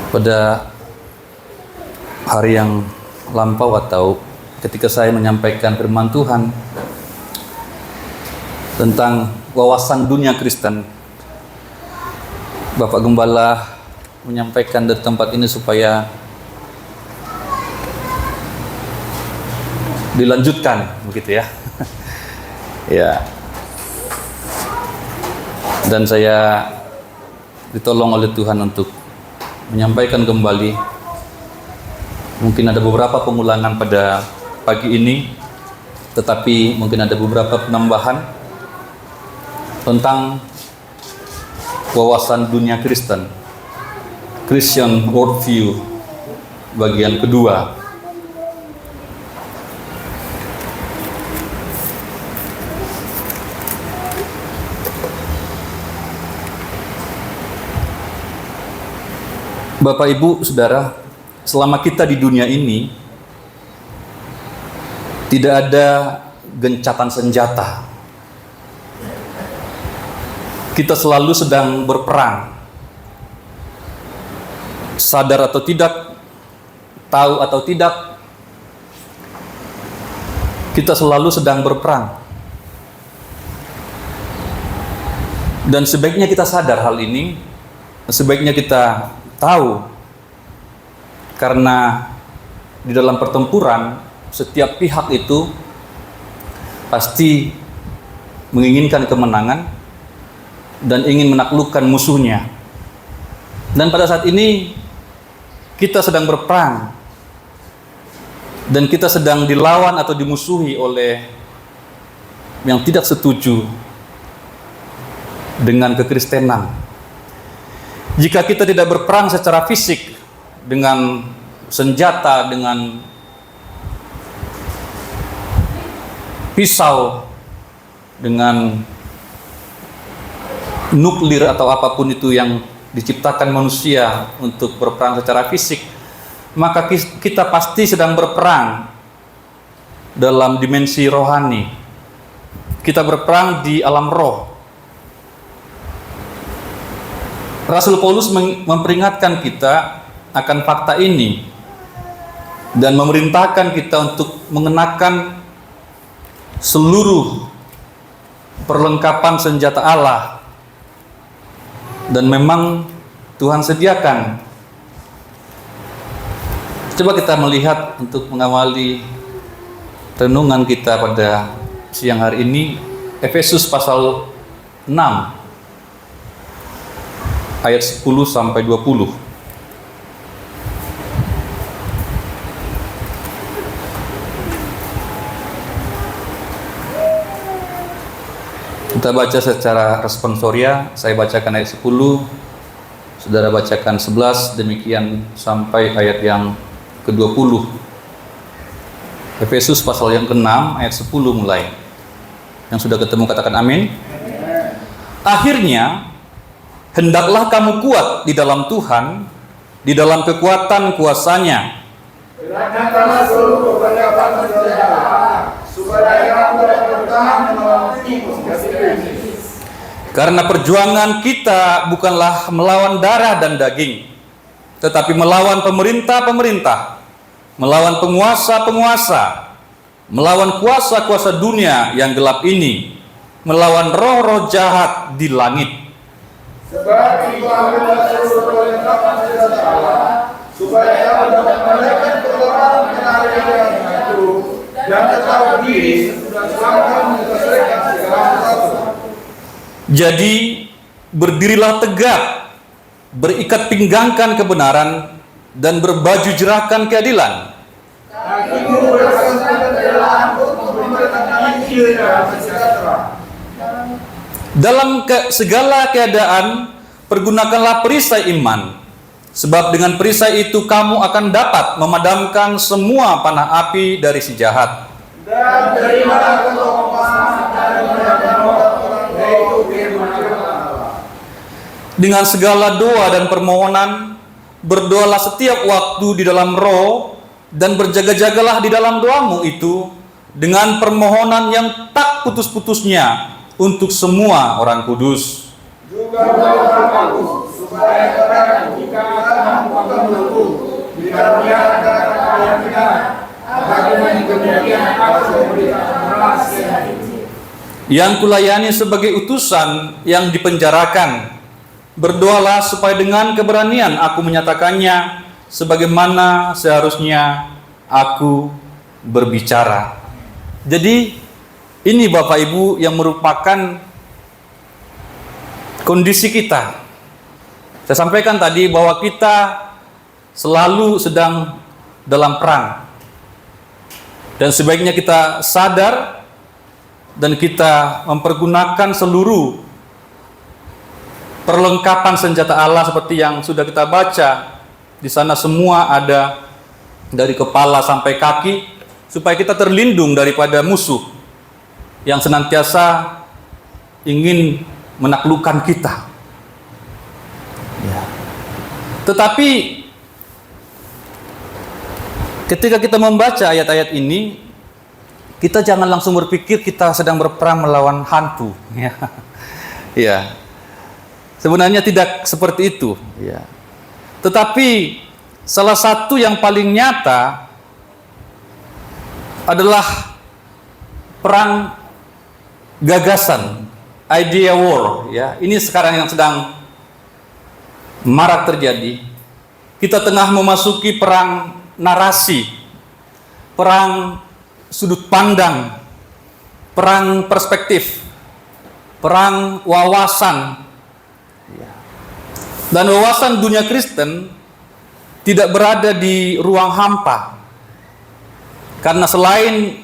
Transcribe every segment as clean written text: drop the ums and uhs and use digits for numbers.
Pada hari yang lampau atau ketika saya menyampaikan firman Tuhan tentang wawasan dunia Kristen, Bapak Gembala menyampaikan dari tempat ini supaya dilanjutkan, begitu ya. Ya. Dan saya ditolong oleh Tuhan untuk menyampaikan kembali. Mungkin ada beberapa pengulangan pada pagi ini, tetapi mungkin ada beberapa penambahan tentang wawasan dunia Kristen, Christian Worldview bagian kedua. Bapak, Ibu, Saudara, selama kita di dunia ini tidak ada gencatan senjata. Kita selalu sedang berperang. Sadar atau tidak, tahu atau tidak, kita selalu sedang berperang. Dan sebaiknya kita sadar hal ini, sebaiknya kita tahu, karena di dalam pertempuran setiap pihak itu pasti menginginkan kemenangan dan ingin menaklukkan musuhnya. Dan pada saat ini kita sedang berperang dan kita sedang dilawan atau dimusuhi oleh yang tidak setuju dengan kekristenan. Jika kita tidak berperang secara fisik dengan senjata, dengan pisau, dengan nuklir atau apapun itu yang diciptakan manusia untuk berperang secara fisik, maka kita pasti sedang berperang dalam dimensi rohani. Kita berperang di alam roh. Rasul Paulus memperingatkan kita akan fakta ini dan memerintahkan kita untuk mengenakan seluruh perlengkapan senjata Allah. Dan memang Tuhan sediakan. Coba kita melihat untuk mengawali renungan kita pada siang hari ini, Efesus pasal 6 ayat 10 sampai 20. Kita baca secara responsoria. Saya bacakan ayat 10, saudara bacakan 11, demikian sampai ayat yang ke-20. Efesus pasal yang ke-6 ayat 10 mulai. Yang sudah ketemu katakan amin. Akhirnya hendaklah kamu kuat di dalam Tuhan, di dalam kekuatan kuasa-Nya. Gunakanlah seluruh perlengkapan senjata supaya kamu dapat bertahan melawan tikus iblis. Karena perjuangan kita bukanlah melawan darah dan daging, tetapi melawan pemerintah-pemerintah, melawan penguasa-penguasa, melawan kuasa-kuasa dunia yang gelap ini, melawan roh-roh jahat di langit. Sebab itu ambillah seluruh perlengkapan senjata Allah, supaya kamu dapat menghadapi peperangan kenarian itu dan tetap diri selama kamu menyelesaikan segala sesuatu. Jadi berdirilah tegak, berikat pinggangkan kebenaran dan berbaju jerahkan keadilan. Kakimu berasaskan kebenaran untuk memberitakan Injil dan sejahtera. Dalam segala keadaan, pergunakanlah perisai iman, sebab dengan perisai itu kamu akan dapat memadamkan semua panah api dari si jahat. Dan terimalah kekompasan dari memadamkan orang, yaitu firman Allah. Dengan segala doa dan permohonan, berdoalah setiap waktu di dalam roh, dan berjaga-jagalah di dalam doamu itu dengan permohonan yang tak putus-putusnya untuk semua orang kudus. Juga doakan aku supaya terang jika kamu dikaruniakan keyakinan, bagaimana kemudian aku memberikan yang kulayani sebagai utusan yang dipenjarakan. Berdoalah supaya dengan keberanian aku menyatakannya sebagaimana seharusnya aku berbicara. Jadi ini Bapak Ibu yang merupakan kondisi kita. Saya sampaikan tadi bahwa kita selalu sedang dalam perang. Dan sebaiknya kita sadar dan kita mempergunakan seluruh perlengkapan senjata Allah seperti yang sudah kita baca. Di sana semua ada dari kepala sampai kaki supaya kita terlindung daripada musuh yang senantiasa ingin menaklukkan kita. Ya. Tetapi ketika kita membaca ayat-ayat ini, kita jangan langsung berpikir kita sedang berperang melawan hantu. Ya. Ya. Sebenarnya tidak seperti itu. Ya. Tetapi salah satu yang paling nyata adalah perang gagasan, idea war. Ya. Ini sekarang yang sedang marak terjadi. Kita tengah memasuki perang narasi, perang sudut pandang, perang perspektif, perang wawasan. Dan wawasan dunia Kristen tidak berada di ruang hampa. Karena selain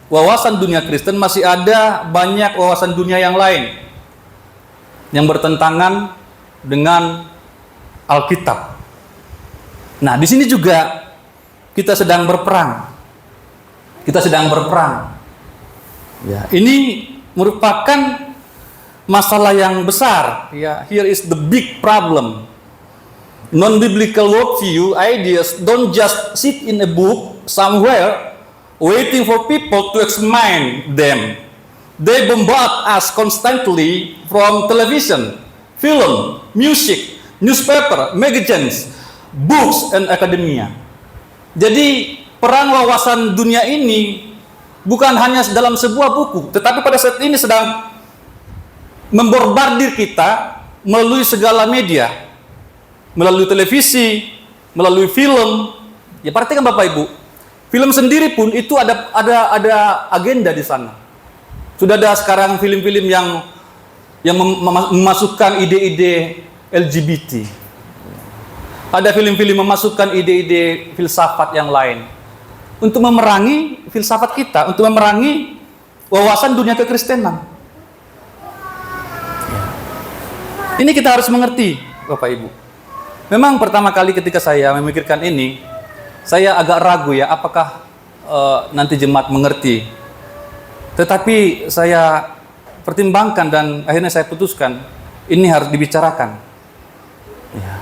wawasan dunia Kristen masih ada banyak wawasan dunia yang lain yang bertentangan dengan Alkitab. Nah, di sini juga kita sedang berperang. Kita sedang berperang. Ya, ini merupakan masalah yang besar. Ya, here is the big problem. Non-biblical worldview ideas don't just sit in a book somewhere waiting for people to examine them. They bombard us constantly from television, film, music, newspaper, magazines, books, and academia. Jadi perang wawasan dunia ini bukan hanya dalam sebuah buku, tetapi pada saat ini sedang memborbardir kita melalui segala media, melalui televisi, melalui film. Ya, perhatikan Bapak Ibu, film sendiri pun itu ada agenda di sana. Sudah ada sekarang film-film yang memasukkan ide-ide LGBT. Ada film-film memasukkan ide-ide filsafat yang lain untuk memerangi filsafat kita, untuk memerangi wawasan dunia kekristenan. Ini kita harus mengerti, Bapak Ibu. Memang pertama kali ketika saya memikirkan ini, saya agak ragu ya, apakah nanti jemaat mengerti. Tetapi saya pertimbangkan dan akhirnya saya putuskan, ini harus dibicarakan. Ya.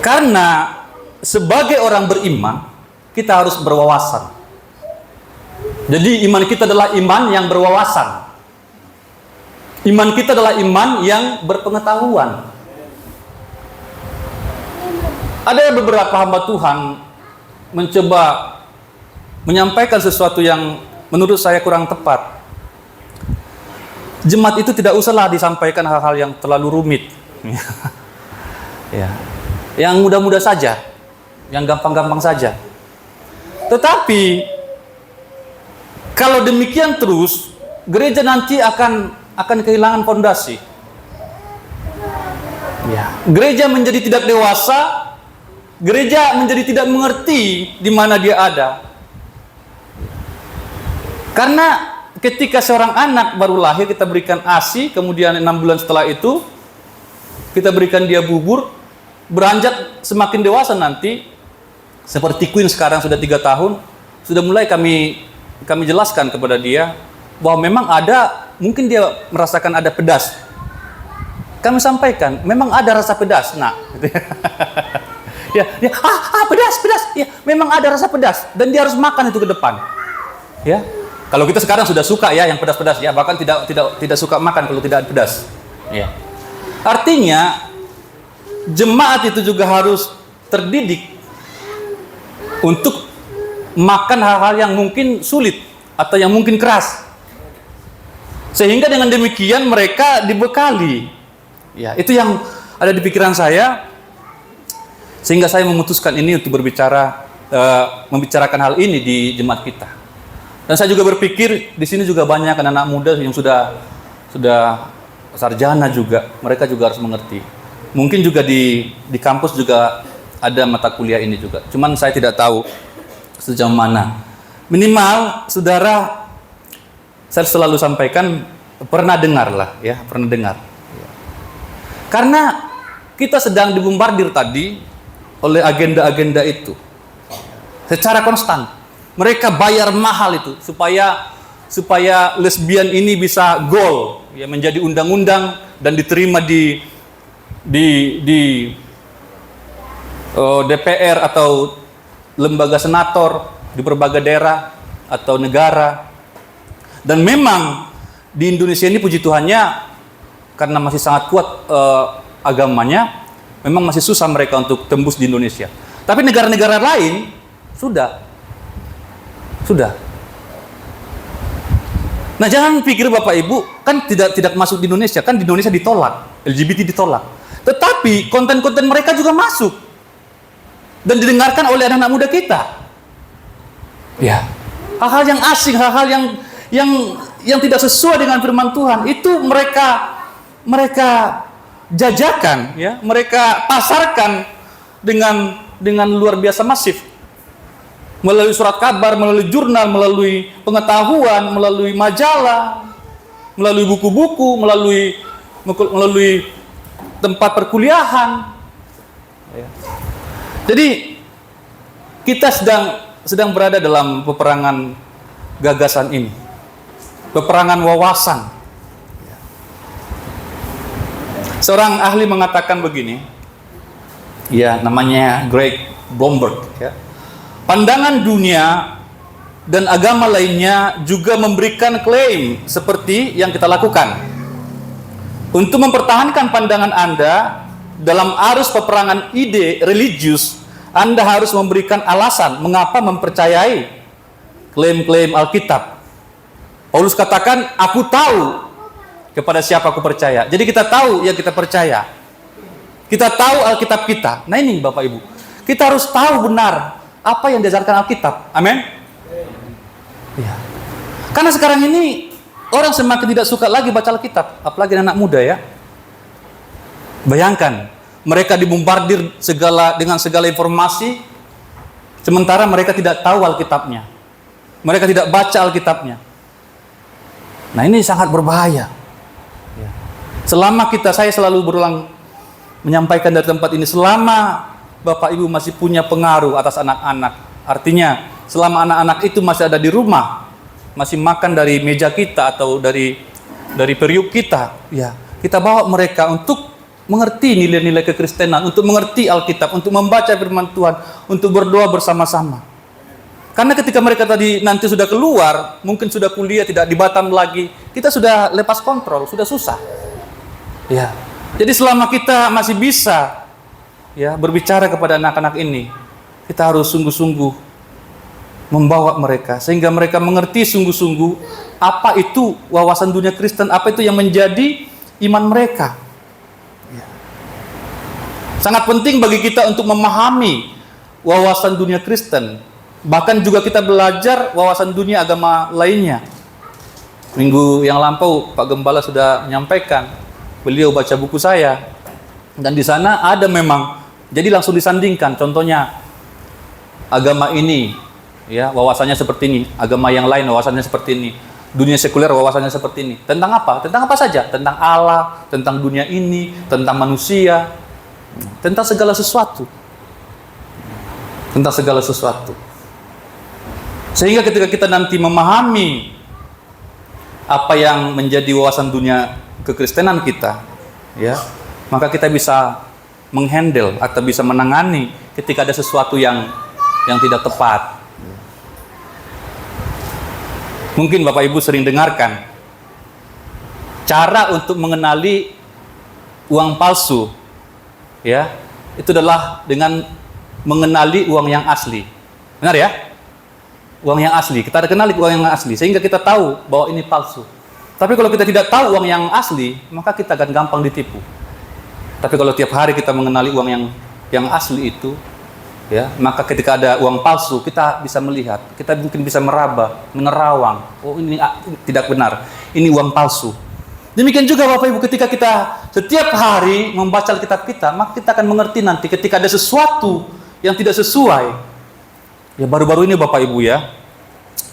Karena sebagai orang beriman, kita harus berwawasan. Jadi iman kita adalah iman yang berwawasan. Iman kita adalah iman yang berpengetahuan. Ada beberapa hamba Tuhan mencoba menyampaikan sesuatu yang menurut saya kurang tepat. Jemaat itu tidak usahlah disampaikan hal-hal yang terlalu rumit. Ya. Yang mudah-mudah saja, yang gampang-gampang saja. Tetapi kalau demikian terus, gereja nanti akan kehilangan fondasi. Ya. Gereja menjadi tidak dewasa, gereja menjadi tidak mengerti di mana dia ada. Karena ketika seorang anak baru lahir kita berikan ASI, kemudian 6 bulan setelah itu kita berikan dia bubur, beranjak semakin dewasa nanti, seperti Queen sekarang sudah 3 tahun, sudah mulai kami jelaskan kepada dia bahwa memang ada, mungkin dia merasakan ada pedas. Kami sampaikan, memang ada rasa pedas. Nah, pedas. Ya, memang ada rasa pedas dan dia harus makan itu ke depan. Ya. Kalau kita sekarang sudah suka ya yang pedas-pedas ya, bahkan tidak suka makan kalau tidak pedas. Ya. Artinya jemaat itu juga harus terdidik untuk makan hal-hal yang mungkin sulit atau yang mungkin keras. Sehingga dengan demikian mereka dibekali. Ya, itu yang ada di pikiran saya. Sehingga saya memutuskan ini untuk membicarakan hal ini di jemaat kita. Dan saya juga berpikir di sini juga banyak anak-anak muda yang sudah sarjana juga. Mereka juga harus mengerti. Mungkin juga di kampus juga ada mata kuliah ini juga. Cuman saya tidak tahu sejauh mana. Minimal saudara, saya selalu sampaikan pernah dengar lah ya, pernah dengar. Karena kita sedang dibombardir tadi oleh agenda-agenda itu secara konstan. Mereka bayar mahal itu supaya lesbian ini bisa goal ya, menjadi undang-undang dan diterima di DPR atau lembaga senator di berbagai daerah atau negara. Dan memang di Indonesia ini puji Tuhannya karena masih sangat kuat agamanya, memang masih susah mereka untuk tembus di Indonesia. Tapi negara-negara lain sudah. Nah, jangan pikir Bapak Ibu kan tidak masuk di Indonesia, kan di Indonesia ditolak, LGBT ditolak. Tetapi konten-konten mereka juga masuk dan didengarkan oleh anak-anak muda kita. Ya, hal-hal yang asing, hal-hal yang tidak sesuai dengan firman Tuhan itu mereka jajakan, ya, mereka pasarkan dengan luar biasa masif. Melalui surat kabar, melalui jurnal, melalui pengetahuan, melalui majalah, melalui buku-buku, melalui tempat perkuliahan. Ya. Jadi kita sedang berada dalam peperangan gagasan ini, peperangan wawasan. Seorang ahli mengatakan begini, ya, namanya Greg Blomberg, ya. Pandangan dunia dan agama lainnya juga memberikan klaim seperti yang kita lakukan. Untuk mempertahankan pandangan Anda dalam arus peperangan ide religius, Anda harus memberikan alasan mengapa mempercayai klaim-klaim Alkitab. Paulus katakan, aku tahu kepada siapa aku percaya. Jadi kita tahu yang kita percaya. Kita tahu Alkitab kita. Nah ini Bapak Ibu, kita harus tahu benar apa yang diajarkan Alkitab. Amin. Ya. Karena sekarang ini orang semakin tidak suka lagi baca Alkitab, apalagi anak muda ya. Bayangkan, mereka dibombardir dengan segala informasi, sementara mereka tidak tahu Alkitabnya. Mereka tidak baca Alkitabnya. Nah ini sangat berbahaya. Ya. Saya selalu berulang menyampaikan dari tempat ini, selama Bapak Ibu masih punya pengaruh atas anak-anak, artinya selama anak-anak itu masih ada di rumah, masih makan dari meja kita atau dari periuk kita, ya, kita bawa mereka untuk mengerti nilai-nilai kekristenan, untuk mengerti Alkitab, untuk membaca firman Tuhan, untuk berdoa bersama-sama. Karena ketika mereka nanti sudah keluar, mungkin sudah kuliah, tidak di Batam lagi, kita sudah lepas kontrol, sudah susah. Ya. Jadi selama kita masih bisa, ya, berbicara kepada anak-anak ini, kita harus sungguh-sungguh membawa mereka sehingga mereka mengerti sungguh-sungguh apa itu wawasan dunia Kristen, apa itu yang menjadi iman mereka. Ya. Sangat penting bagi kita untuk memahami wawasan dunia Kristen. Bahkan juga kita belajar wawasan dunia agama lainnya. Minggu yang lampau Pak Gembala sudah menyampaikan, beliau baca buku saya dan di sana ada memang. Jadi langsung disandingkan, contohnya agama ini, ya, wawasannya seperti ini, agama yang lain wawasannya seperti ini, dunia sekuler wawasannya seperti ini. Tentang apa? Tentang apa saja? Tentang Allah, tentang dunia ini, tentang manusia, tentang segala sesuatu. Tentang segala sesuatu. Sehingga ketika kita nanti memahami apa yang menjadi wawasan dunia kekristenan kita, ya, maka kita bisa menghandle atau bisa menangani ketika ada sesuatu yang tidak tepat. Mungkin Bapak Ibu sering dengarkan cara untuk mengenali uang palsu, ya, itu adalah dengan mengenali uang yang asli. Benar ya? Uang yang asli. Kita kenali uang yang asli sehingga kita tahu bahwa ini palsu. Tapi kalau kita tidak tahu uang yang asli, maka kita akan gampang ditipu. Tapi kalau tiap hari kita mengenali uang yang asli itu, ya, maka ketika ada uang palsu, kita bisa melihat, kita mungkin bisa meraba, menerawang. Oh, ini tidak benar. Ini uang palsu. Demikian juga Bapak Ibu, ketika kita setiap hari membaca Alkitab kita, maka kita akan mengerti nanti ketika ada sesuatu yang tidak sesuai. Ya, baru-baru ini Bapak Ibu ya,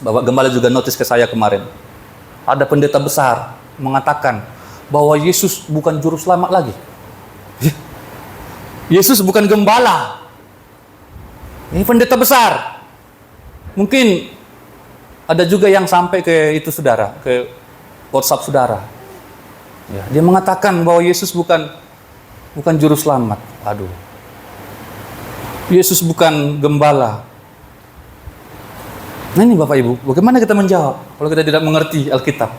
Bapak Gembala juga notice ke saya kemarin. Ada pendeta besar mengatakan bahwa Yesus bukan juru selamat lagi. Yesus bukan gembala. Ini pendeta besar. Mungkin ada juga yang sampai ke itu saudara, ke WhatsApp saudara. Ya, dia mengatakan bahwa Yesus bukan juru selamat. Aduh. Yesus bukan gembala. Nah ini Bapak Ibu, bagaimana kita menjawab kalau kita tidak mengerti Alkitab?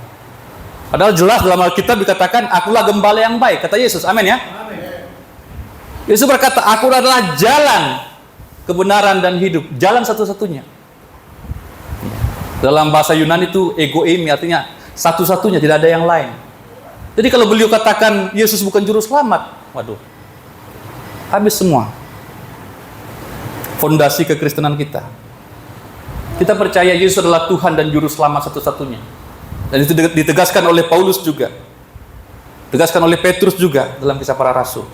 Padahal jelas dalam Alkitab dikatakan, akulah gembala yang baik, kata Yesus, amin ya? Amin. Yesus berkata, aku adalah jalan, kebenaran dan hidup, jalan satu-satunya. Dalam bahasa Yunani itu egoimi, artinya satu-satunya, tidak ada yang lain. Jadi kalau beliau katakan Yesus bukan juru selamat, waduh, habis semua fondasi kekristenan kita. Kita percaya Yesus adalah Tuhan dan Juru Selamat satu-satunya. Dan itu ditegaskan oleh Paulus juga. Ditegaskan oleh Petrus juga dalam Kisah Para Rasul.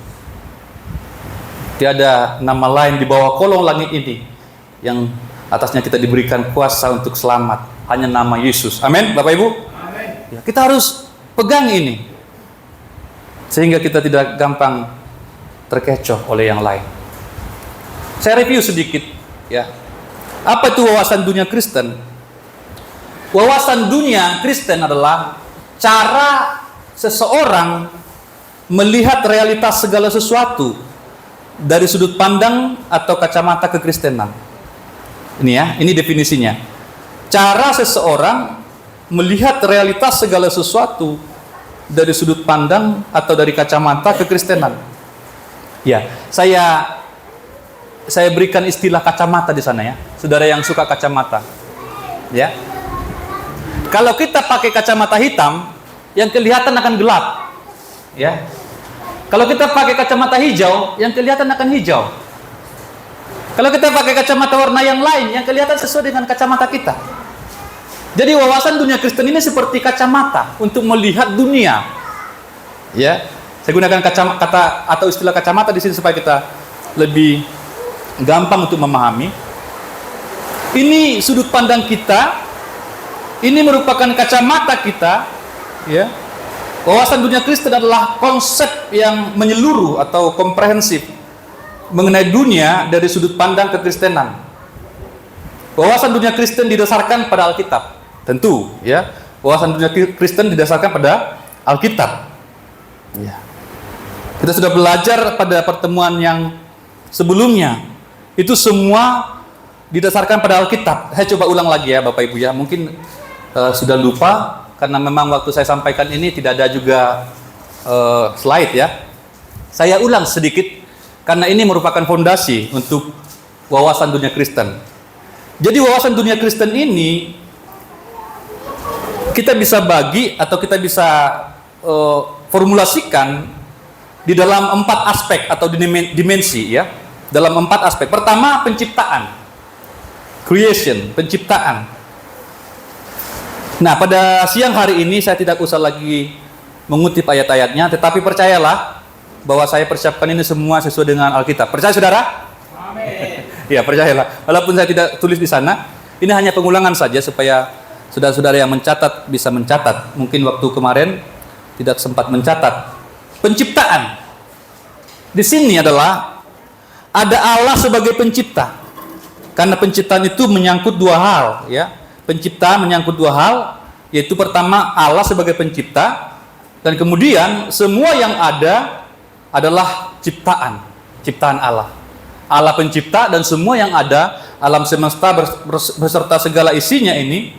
Tiada nama lain di bawah kolong langit ini yang atasnya kita diberikan kuasa untuk selamat. Hanya nama Yesus. Amin, Bapak Ibu? Amin. Ya, kita harus pegang ini. Sehingga kita tidak gampang terkecoh oleh yang lain. Saya review sedikit, ya. Apa itu wawasan dunia Kristen? Wawasan dunia Kristen adalah cara seseorang melihat realitas segala sesuatu dari sudut pandang atau kacamata kekristenan. Ini ya, ini definisinya. Cara seseorang melihat realitas segala sesuatu dari sudut pandang atau dari kacamata kekristenan. Ya, saya berikan istilah kacamata di sana ya. Saudara yang suka kacamata. Ya. Kalau kita pakai kacamata hitam, yang kelihatan akan gelap. Ya. Kalau kita pakai kacamata hijau, yang kelihatan akan hijau. Kalau kita pakai kacamata warna yang lain, yang kelihatan sesuai dengan kacamata kita. Jadi wawasan dunia Kristen ini seperti kacamata untuk melihat dunia. Ya. Saya gunakan kata atau istilah kacamata di sini supaya kita lebih gampang untuk memahami. Ini sudut pandang kita, ini merupakan kacamata kita, ya. Wawasan dunia Kristen adalah konsep yang menyeluruh atau komprehensif mengenai dunia dari sudut pandang kekristenan. Wawasan dunia Kristen didasarkan pada Alkitab, tentu, ya. Wawasan dunia Kristen didasarkan pada Alkitab. Ya. Kita sudah belajar pada pertemuan yang sebelumnya. Itu semua didasarkan pada Alkitab. Saya coba ulang lagi ya Bapak Ibu ya. Mungkin sudah lupa karena memang waktu saya sampaikan ini tidak ada juga slide ya. Saya ulang sedikit karena ini merupakan fondasi untuk wawasan dunia Kristen. Jadi wawasan dunia Kristen ini kita bisa bagi atau kita bisa formulasikan di dalam 4 aspek atau dimensi ya. Dalam 4 aspek. Pertama, penciptaan. Creation, penciptaan. Nah, pada siang hari ini saya tidak usah lagi mengutip ayat-ayatnya, tetapi percayalah bahwa saya persiapkan ini semua sesuai dengan Alkitab. Percaya saudara? Amin. Ya, percayalah. Walaupun saya tidak tulis di sana, ini hanya pengulangan saja supaya saudara-saudara yang mencatat bisa mencatat. Mungkin waktu kemarin tidak sempat mencatat. Penciptaan. Di sini adalah ada Allah sebagai pencipta. Karena penciptaan itu menyangkut 2 hal, ya. Penciptaan menyangkut 2 hal, yaitu pertama Allah sebagai pencipta, dan kemudian semua yang ada adalah ciptaan Allah. Allah pencipta dan semua yang ada, alam semesta beserta segala isinya ini,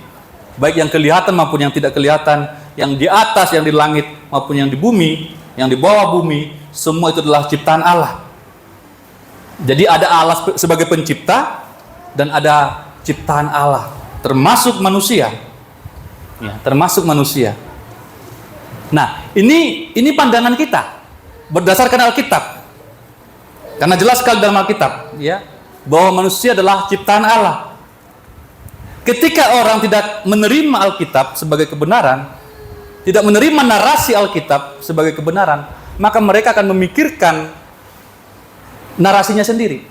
baik yang kelihatan maupun yang tidak kelihatan, yang di atas, yang di langit maupun yang di bumi, yang di bawah bumi, semua itu adalah ciptaan Allah. Jadi ada Allah sebagai pencipta, dan ada ciptaan Allah, termasuk manusia. Ya, termasuk manusia. Nah, ini pandangan kita berdasarkan Alkitab. Karena jelas sekali dalam Alkitab, ya, bahwa manusia adalah ciptaan Allah. Ketika orang tidak menerima Alkitab sebagai kebenaran, tidak menerima narasi Alkitab sebagai kebenaran, maka mereka akan memikirkan narasinya sendiri.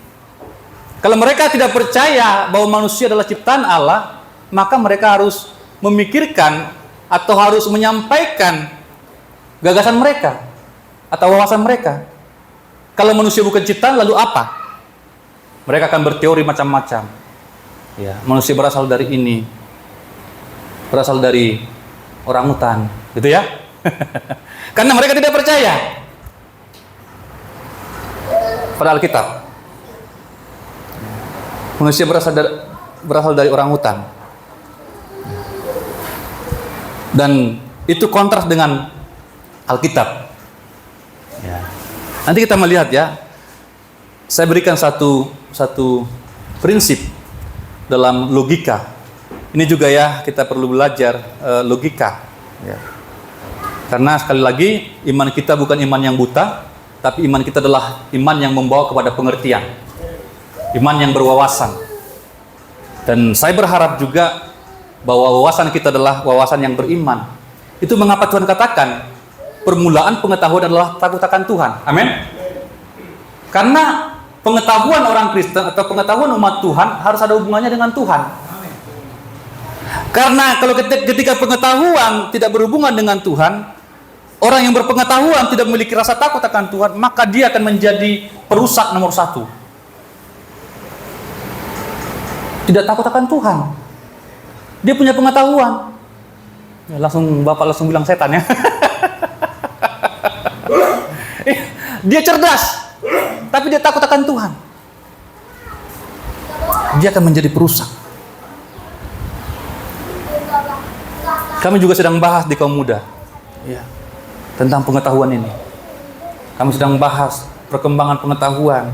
Kalau mereka tidak percaya bahwa manusia adalah ciptaan Allah, maka mereka harus memikirkan atau harus menyampaikan gagasan mereka atau wawasan mereka. Kalau manusia bukan ciptaan, lalu apa? Mereka akan berteori macam-macam. Ya, manusia berasal dari ini, berasal dari orangutan, gitu ya? Karena mereka tidak percaya pada Alkitab. Manusia berasal dari orangutan. Dan itu kontras dengan Alkitab. Ya. Nanti kita melihat ya. Saya berikan satu prinsip dalam logika. Ini juga ya kita perlu belajar logika. Ya. Karena sekali lagi iman kita bukan iman yang buta, tapi iman kita adalah iman yang membawa kepada pengertian, iman yang berwawasan. Dan saya berharap juga bahwa wawasan kita adalah wawasan yang beriman. Itu mengapa Tuhan katakan permulaan pengetahuan adalah takut akan Tuhan. Amin. Karena pengetahuan orang Kristen atau pengetahuan umat Tuhan harus ada hubungannya dengan Tuhan. Karena kalau ketika pengetahuan tidak berhubungan dengan Tuhan, orang yang berpengetahuan tidak memiliki rasa takut akan Tuhan, maka dia akan menjadi perusak nomor satu. Tidak takut akan Tuhan. Dia punya pengetahuan. Ya, Bapak langsung bilang setan ya. Dia cerdas, tapi dia takut akan Tuhan. Dia akan menjadi perusak. Kami juga sedang bahas di kaum muda, ya, tentang pengetahuan ini. Kami sedang bahas perkembangan pengetahuan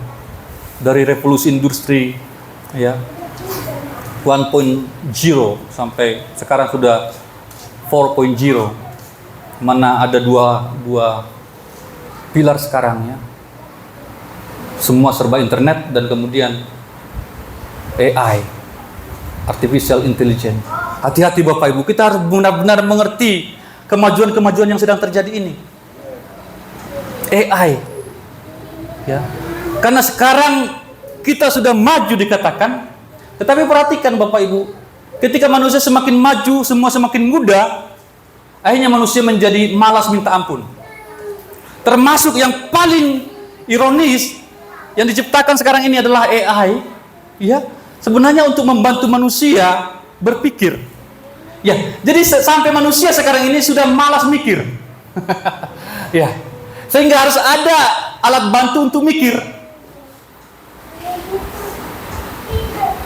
dari revolusi industri, ya, 1.0 sampai sekarang sudah 4.0, mana ada dua pilar sekarang ya. Semua serba internet dan kemudian AI, artificial intelligence. Hati-hati Bapak Ibu, kita harus benar-benar mengerti kemajuan-kemajuan yang sedang terjadi ini. AI. Ya. Karena sekarang kita sudah maju dikatakan, tetapi perhatikan Bapak Ibu, ketika manusia semakin maju, semua semakin mudah, akhirnya manusia menjadi malas minta ampun. Termasuk yang paling ironis yang diciptakan sekarang ini adalah AI, ya, sebenarnya untuk membantu manusia berpikir. Ya, jadi sampai manusia sekarang ini sudah malas mikir. Ya. Sehingga harus ada alat bantu untuk mikir.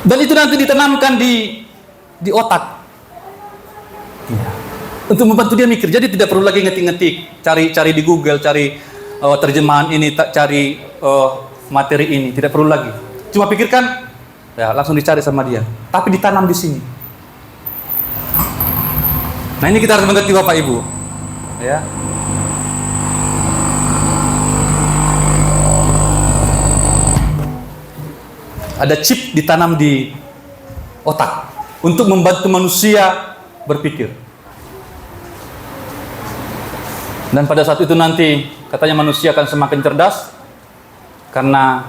Dan itu nanti ditanamkan di otak. Ya. Untuk membantu dia mikir. Jadi tidak perlu lagi ngetik-ngetik, cari di Google, cari terjemahan ini, cari materi ini, tidak perlu lagi. Cuma pikirkan, ya langsung dicari sama dia. Tapi ditanam di sini. Nah, ini kita harus mengerti Bapak Ibu. Ya. Ada chip ditanam di otak untuk membantu manusia berpikir. Dan pada saat itu nanti katanya manusia akan semakin cerdas karena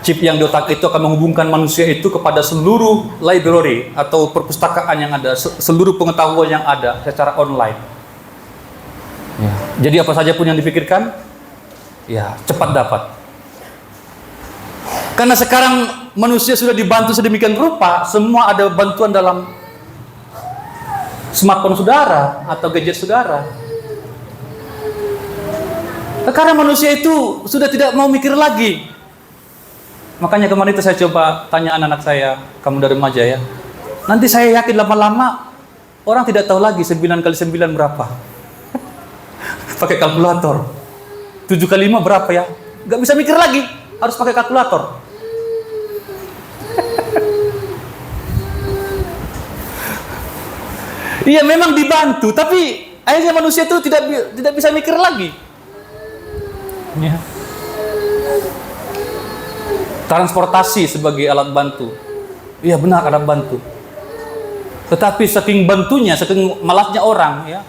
chip yang di otak itu akan menghubungkan manusia itu kepada seluruh library atau perpustakaan yang ada, seluruh pengetahuan yang ada secara online. Ya. Jadi apa saja pun yang dipikirkan, ya cepat dapat. Karena sekarang manusia sudah dibantu sedemikian rupa, semua ada bantuan dalam smartphone saudara atau gadget saudara. Karena manusia itu sudah tidak mau mikir lagi. Makanya kemarin itu saya coba tanya anak-anak saya, kamu dari remaja ya. Nanti saya yakin lama-lama orang tidak tahu lagi 9 kali 9 berapa. Pakai kalkulator. 7 kali 5 berapa ya? Gak bisa mikir lagi, harus pakai kalkulator. Iya memang dibantu, tapi akhirnya manusia itu tidak bisa mikir lagi. Ya. Transportasi sebagai alat bantu. Iya benar alat bantu. Tetapi saking bantunya, saking malasnya orang, ya,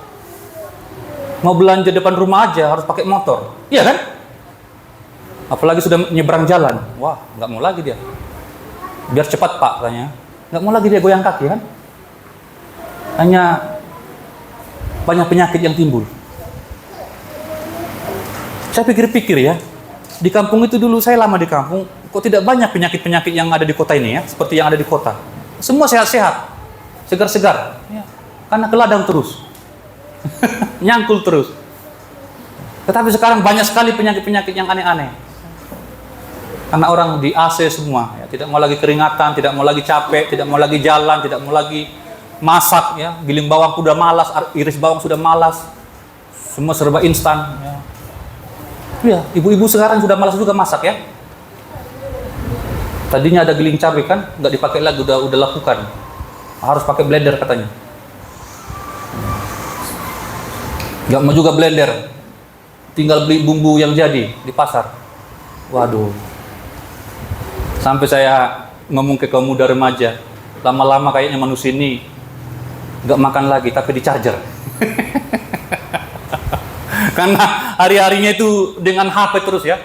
mau belanja depan rumah aja harus pakai motor, iya kan? Apalagi sudah nyebrang jalan, wah nggak mau lagi dia. Biar cepat pak katanya, nggak mau lagi dia goyang kaki kan? Hanya banyak penyakit yang timbul. Saya pikir-pikir ya, di kampung itu dulu saya lama di kampung, kok tidak banyak penyakit-penyakit yang ada di kota ini ya, seperti yang ada di kota. Semua sehat-sehat, segar-segar, ya. Karena ke ladang terus, nyangkul terus. Tetapi sekarang banyak sekali penyakit-penyakit yang aneh-aneh. Karena orang di AC semua, ya. Tidak mau lagi keringatan, tidak mau lagi capek, tidak mau lagi jalan, tidak mau lagi masak, ya. Giling bawang sudah malas, iris bawang sudah malas, semua serba instan. Ya. Ya, ibu-ibu sekarang sudah malas juga masak ya. Tadinya ada giling cabai kan, nggak dipakai lagi, udah lakukan. Harus pakai blender katanya. Nggak mau juga blender, tinggal beli bumbu yang jadi di pasar. Waduh. Sampai saya ngomong ke kaum muda remaja, lama-lama kayaknya manusia ini nggak makan lagi, tapi di charger. Karena hari-harinya itu dengan HP terus ya.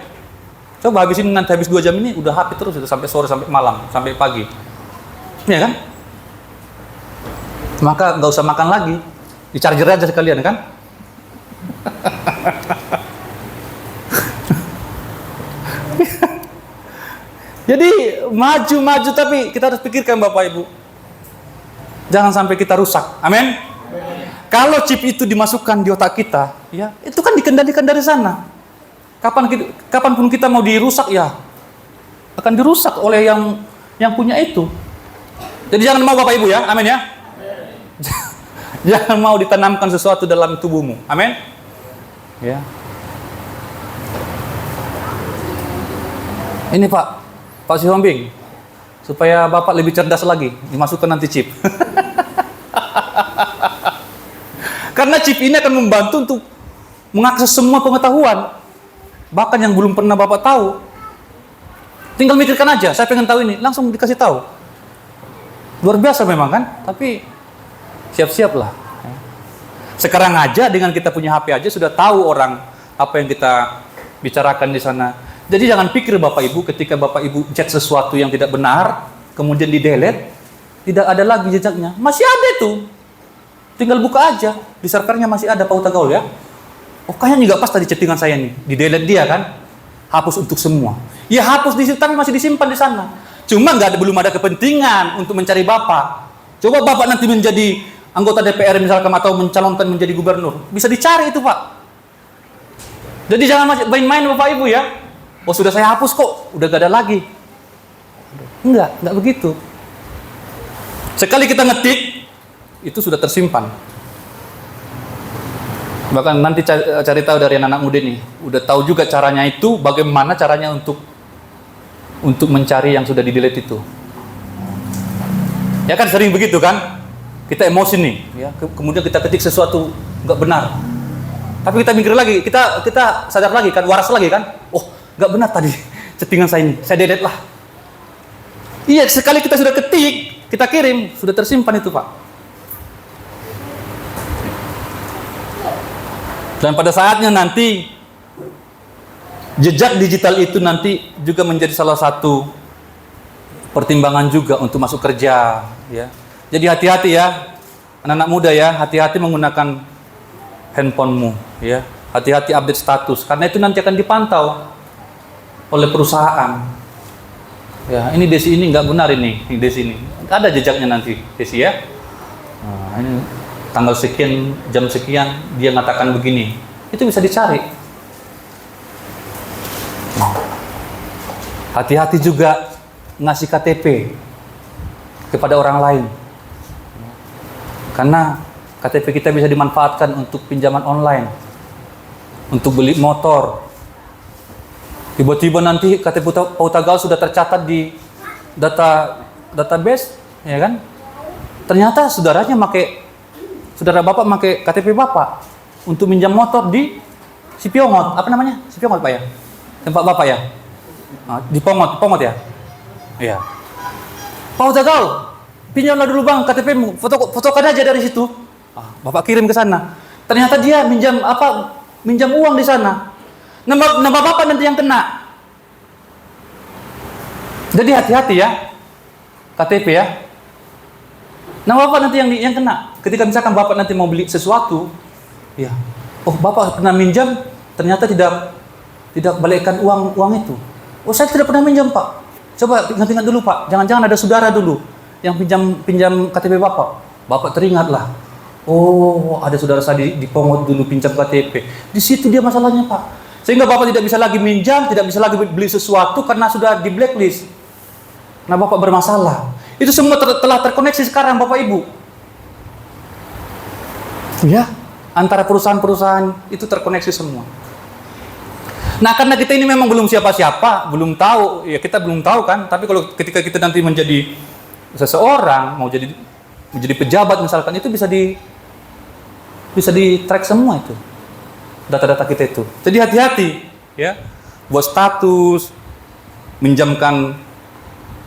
Coba habisin nanti habis 2 jam ini udah HP terus itu sampai sore, sampai malam, sampai pagi. Iya kan? Maka nggak usah makan lagi, di charger aja sekalian kan? Jadi maju-maju tapi kita harus pikirkan Bapak Ibu. Jangan sampai kita rusak. Amin. Kalau chip itu dimasukkan di otak kita, ya, itu kan dikendalikan dari sana. Kapanpun kita mau dirusak, ya, akan dirusak oleh yang punya itu. Jadi jangan mau Bapak Ibu ya, amin ya. Jangan mau ditanamkan sesuatu dalam tubuhmu, amin. Ya. Ini Pak Sihombing, supaya Bapak lebih cerdas lagi, dimasukkan nanti chip. Karena chip ini akan membantu untuk mengakses semua pengetahuan. Bahkan yang belum pernah Bapak tahu. Tinggal mikirkan aja, saya pengen tahu ini, langsung dikasih tahu. Luar biasa memang kan? Tapi siap-siaplah. Sekarang aja dengan kita punya HP aja sudah tahu orang apa yang kita bicarakan di sana. Jadi jangan pikir Bapak Ibu ketika Bapak Ibu chat sesuatu yang tidak benar, kemudian di-delete, tidak ada lagi jejaknya. Masih ada itu. Tinggal buka aja, di servernya masih ada pauta gaul ya. Oh kayaknya nggak pas tadi chattingan saya nih, di-delete dia kan, hapus untuk semua. Ya hapus di situ, tapi masih disimpan di sana. Cuma belum ada kepentingan untuk mencari Bapak. Coba Bapak nanti menjadi anggota DPR misalkan atau mencalonkan menjadi gubernur, bisa dicari itu Pak. Jadi jangan main-main Bapak Ibu ya. Oh sudah saya hapus kok, udah gak ada lagi. Enggak begitu. Sekali kita ngetik, itu sudah tersimpan. Bahkan nanti cari tahu dari anak muda nih, udah tahu juga caranya itu, bagaimana caranya untuk mencari yang sudah di-delete itu. Ya kan sering begitu kan? Kita emosi nih, ya. Kemudian kita ketik sesuatu nggak benar. Tapi kita mikir lagi, kita sadar lagi kan, waras lagi kan? Oh, nggak benar tadi chattingan saya ini, saya delete lah. Iya, sekali kita sudah ketik, kita kirim, sudah tersimpan itu Pak. Dan pada saatnya nanti jejak digital itu nanti juga menjadi salah satu pertimbangan juga untuk masuk kerja, ya. Jadi hati-hati ya, anak-anak muda ya, hati-hati menggunakan handphonemu, ya. Hati-hati update status, karena itu nanti akan dipantau oleh perusahaan. Ya, ini Desi ini nggak benar ini Desi ini. Ada jejaknya nanti Desi ya. Nah, ini tanggal sekian, jam sekian, dia mengatakan begini. Itu bisa dicari. Hati-hati juga ngasih KTP kepada orang lain. Karena KTP kita bisa dimanfaatkan untuk pinjaman online, untuk beli motor. Tiba-tiba nanti KTP pauta gaul sudah tercatat di database, ya kan? Ternyata saudaranya pakai saudara Bapak pakai KTP Bapak untuk minjam motor di Sipiongot. Apa namanya? Sipiongot Pak ya? Tempat Bapak ya? Di Pongot ya? Iya. Pak Jagal, pinjamlah dulu Bang KTP-mu, fotokan aja dari situ. Bapak kirim ke sana. Ternyata dia minjam uang di sana. Nama Bapak nanti yang kena. Jadi hati-hati ya, KTP ya. Nama Bapak nanti yang kena. Ketika misalkan Bapak nanti mau beli sesuatu, ya, oh Bapak pernah minjam, ternyata tidak balikkan uang itu. Oh saya tidak pernah minjam Pak. Coba ingat-ingat dulu Pak. Jangan-jangan ada saudara dulu yang pinjam KTP Bapak. Bapak teringatlah. Oh ada saudara saya di Pongot dulu pinjam KTP. Di situ dia masalahnya Pak. Sehingga Bapak tidak bisa lagi minjam, tidak bisa lagi beli sesuatu karena sudah di blacklist. Nah Bapak bermasalah. Itu semua telah terkoneksi sekarang Bapak Ibu. Ya, antara perusahaan-perusahaan itu terkoneksi semua. Nah karena kita ini memang belum siapa-siapa, belum tahu, ya kita belum tahu kan. Tapi kalau ketika kita nanti menjadi seseorang, mau menjadi pejabat misalkan, itu bisa di track semua itu. Data-data kita itu. Jadi hati-hati ya. Buat status, minjamkan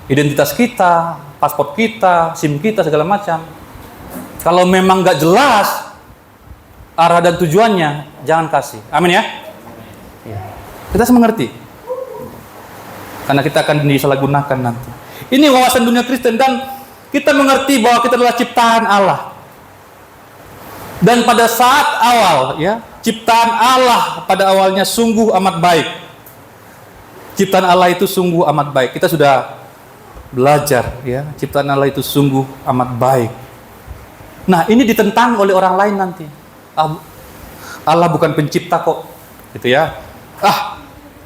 identitas kita, paspor kita, SIM kita, segala macam. Kalau memang nggak jelas arah dan tujuannya, jangan kasih. Amin ya? Kita harus mengerti. Karena kita akan disalahgunakan nanti. Ini wawasan dunia Kristen dan kita mengerti bahwa kita adalah ciptaan Allah. Dan pada saat awal ya, ciptaan Allah pada awalnya sungguh amat baik. Ciptaan Allah itu sungguh amat baik. Kita sudah belajar ya, ciptaan Allah itu sungguh amat baik. Nah, ini ditentang oleh orang lain nanti. Allah bukan pencipta kok. Gitu ya.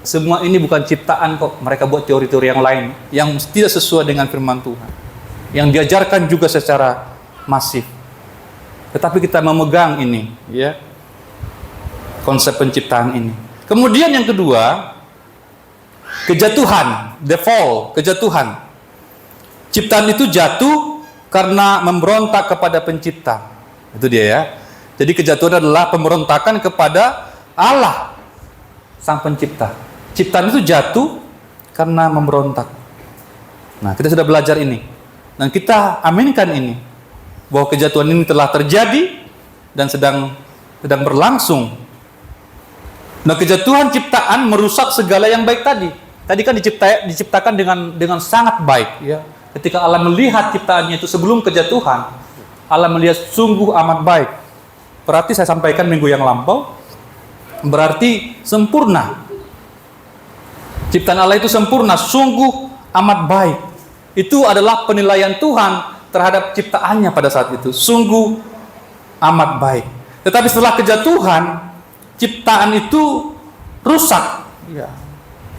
Semua ini bukan ciptaan kok. Mereka buat teori-teori yang lain yang tidak sesuai dengan firman Tuhan. Yang diajarkan juga secara masif. Tetapi kita memegang ini, ya. Konsep penciptaan ini. Kemudian yang kedua, kejatuhan, the fall, kejatuhan. Ciptaan itu jatuh karena memberontak kepada pencipta. Itu dia ya. Jadi kejatuhan adalah pemberontakan kepada Allah, sang pencipta. Ciptaan itu jatuh karena memberontak. Nah, kita sudah belajar ini. Dan kita aminkan ini. Bahwa kejatuhan ini telah terjadi dan sedang berlangsung. Nah, kejatuhan ciptaan merusak segala yang baik tadi. Tadi kan diciptakan dengan sangat baik. Ya. Ketika Allah melihat ciptaannya itu sebelum kejatuhan, Allah melihat sungguh amat baik. Berarti saya sampaikan minggu yang lampau, berarti sempurna. Ciptaan Allah itu sempurna, sungguh amat baik. Itu adalah penilaian Tuhan terhadap ciptaannya pada saat itu. Sungguh amat baik. Tetapi setelah kejatuhan, ciptaan itu rusak. Ya.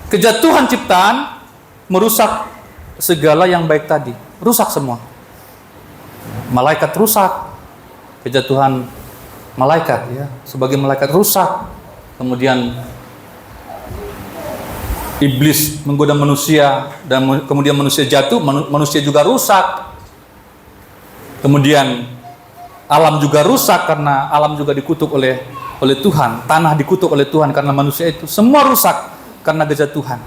Kejatuhan ciptaan merusak segala yang baik tadi. Rusak semua. Malaikat rusak. Kejatuhan malaikat, ya. Sebagai malaikat rusak. Kemudian iblis menggoda manusia dan kemudian manusia jatuh, manusia juga rusak. Kemudian alam juga rusak karena alam juga dikutuk oleh Tuhan. Tanah dikutuk oleh Tuhan karena manusia itu. Semua rusak karena kejatuhan.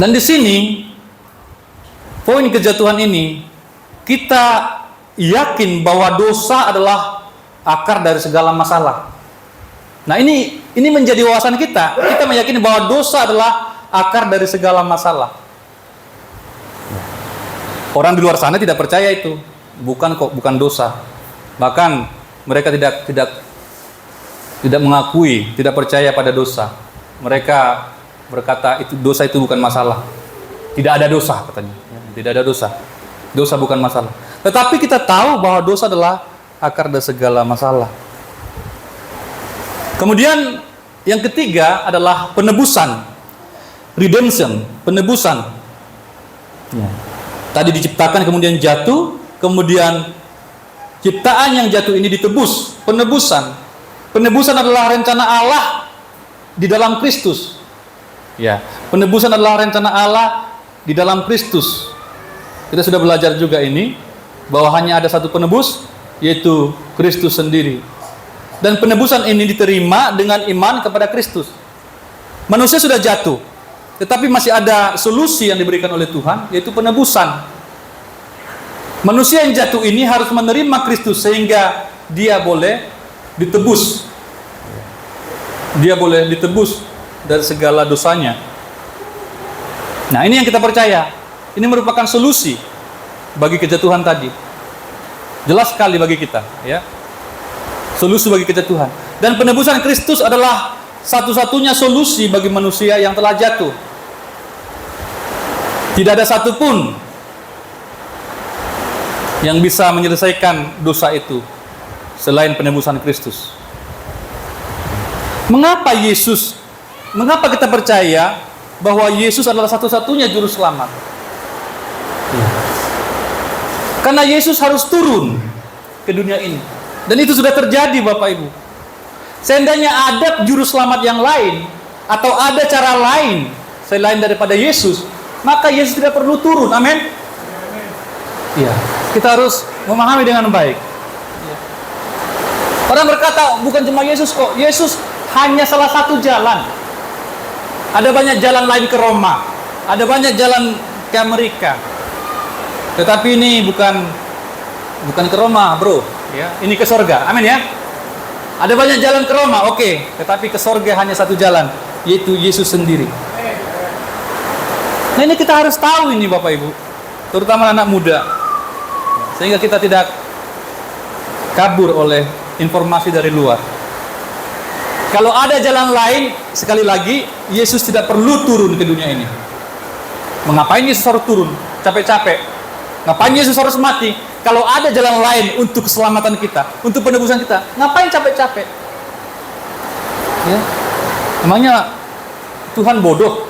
Dan di sini poin kejatuhan ini kita yakin bahwa dosa adalah akar dari segala masalah. Nah, ini menjadi wawasan kita. Kita meyakini bahwa dosa adalah akar dari segala masalah. Orang di luar sana tidak percaya itu. Bukan dosa. Bahkan mereka tidak mengakui, tidak percaya pada dosa. Mereka berkata dosa itu bukan masalah. Tidak ada dosa katanya. Tidak ada dosa. Dosa bukan masalah. Tetapi kita tahu bahwa dosa adalah akar dari segala masalah. Kemudian yang ketiga adalah penebusan. Redemption, penebusan. Ya. Tadi diciptakan kemudian jatuh, kemudian ciptaan yang jatuh ini ditebus, penebusan. Penebusan adalah rencana Allah di dalam Kristus. Ya, penebusan adalah rencana Allah di dalam Kristus. Kita sudah belajar juga ini bahwa hanya ada satu penebus, yaitu Kristus sendiri. Dan penebusan ini diterima dengan iman kepada Kristus. Manusia sudah jatuh, tetapi masih ada solusi yang diberikan oleh Tuhan, yaitu penebusan. Manusia yang jatuh ini harus menerima Kristus sehingga dia boleh ditebus. Dia boleh ditebus dari segala dosanya. Nah, ini yang kita percaya. Ini merupakan solusi bagi kejatuhan tadi. Jelas sekali bagi kita, ya. Solusi bagi kejatuhan. Dan penebusan Kristus adalah satu-satunya solusi bagi manusia yang telah jatuh. Tidak ada satupun yang bisa menyelesaikan dosa itu selain penebusan Kristus. Mengapa kita percaya bahwa Yesus adalah satu-satunya juru selamat? Karena Yesus harus turun ke dunia ini. Dan itu sudah terjadi, Bapak Ibu. Seandainya ada juru selamat yang lain atau ada cara lain selain daripada Yesus, maka Yesus tidak perlu turun. Amin. Iya, kita harus memahami dengan baik. Orang berkata, bukan cuma Yesus kok. Yesus hanya salah satu jalan. Ada banyak jalan lain ke Roma. Ada banyak jalan ke Amerika. Tetapi ini bukan ke Roma, bro. Ya, ini ke sorga. Amin ya. Ada banyak jalan ke Roma, oke. Tetapi ke sorga hanya satu jalan, yaitu Yesus sendiri. Nah, ini kita harus tahu ini, Bapak Ibu. Terutama anak muda. Sehingga kita tidak kabur oleh informasi dari luar. Kalau ada jalan lain, sekali lagi, Yesus tidak perlu turun ke dunia ini. Mengapain Yesus harus turun? Capek-capek. Ngapain Yesus harus mati? Kalau ada jalan lain untuk keselamatan kita, untuk penebusan kita, ngapain capek-capek? Ya. Emangnya Tuhan bodoh?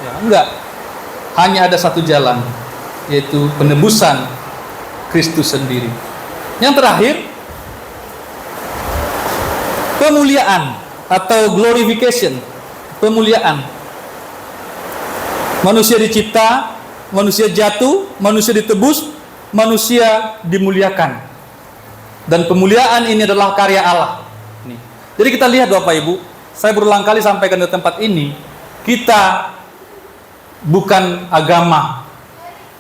Ya, enggak. Hanya ada satu jalan, yaitu penebusan Kristus sendiri. Yang terakhir, pemuliaan atau glorification, pemuliaan. Manusia dicipta, manusia jatuh, manusia ditebus, manusia dimuliakan. Dan pemuliaan ini adalah karya Allah. Jadi kita lihat, Bapak Ibu, saya berulang kali sampaikan di tempat ini, kita bukan agama.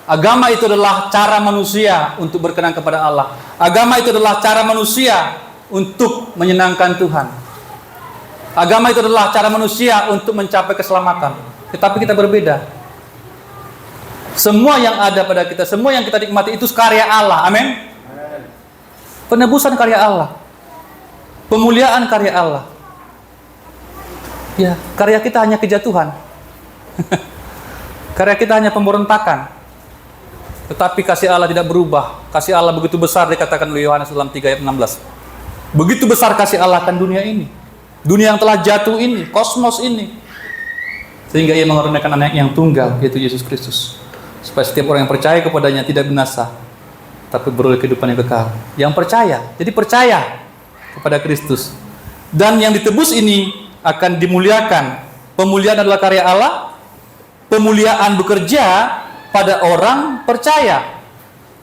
Agama itu adalah cara manusia untuk berkenan kepada Allah. Agama itu adalah cara manusia untuk menyenangkan Tuhan. Agama itu adalah cara manusia untuk mencapai keselamatan. Tetapi kita berbeda. Semua yang ada pada kita, semua yang kita nikmati itu karya Allah. Amin. Penebusan karya Allah. Pemuliaan karya Allah. Ya, karya kita hanya kejatuhan. Karya kita hanya pemberontakan. Tetapi kasih Allah tidak berubah. Kasih Allah begitu besar, dikatakan oleh Yohanes dalam 3 ayat 16. Begitu besar kasih Allah akan dunia ini. Dunia yang telah jatuh ini, kosmos ini. Sehingga ia mengaruniakan anak yang tunggal, yaitu Yesus Kristus. Supaya setiap orang yang percaya kepadanya tidak binasa, tapi beroleh kehidupan yang kekal. Yang percaya, jadi percaya kepada Kristus. Dan yang ditebus ini akan dimuliakan. Pemuliaan adalah karya Allah. Pemuliaan bekerja pada orang percaya.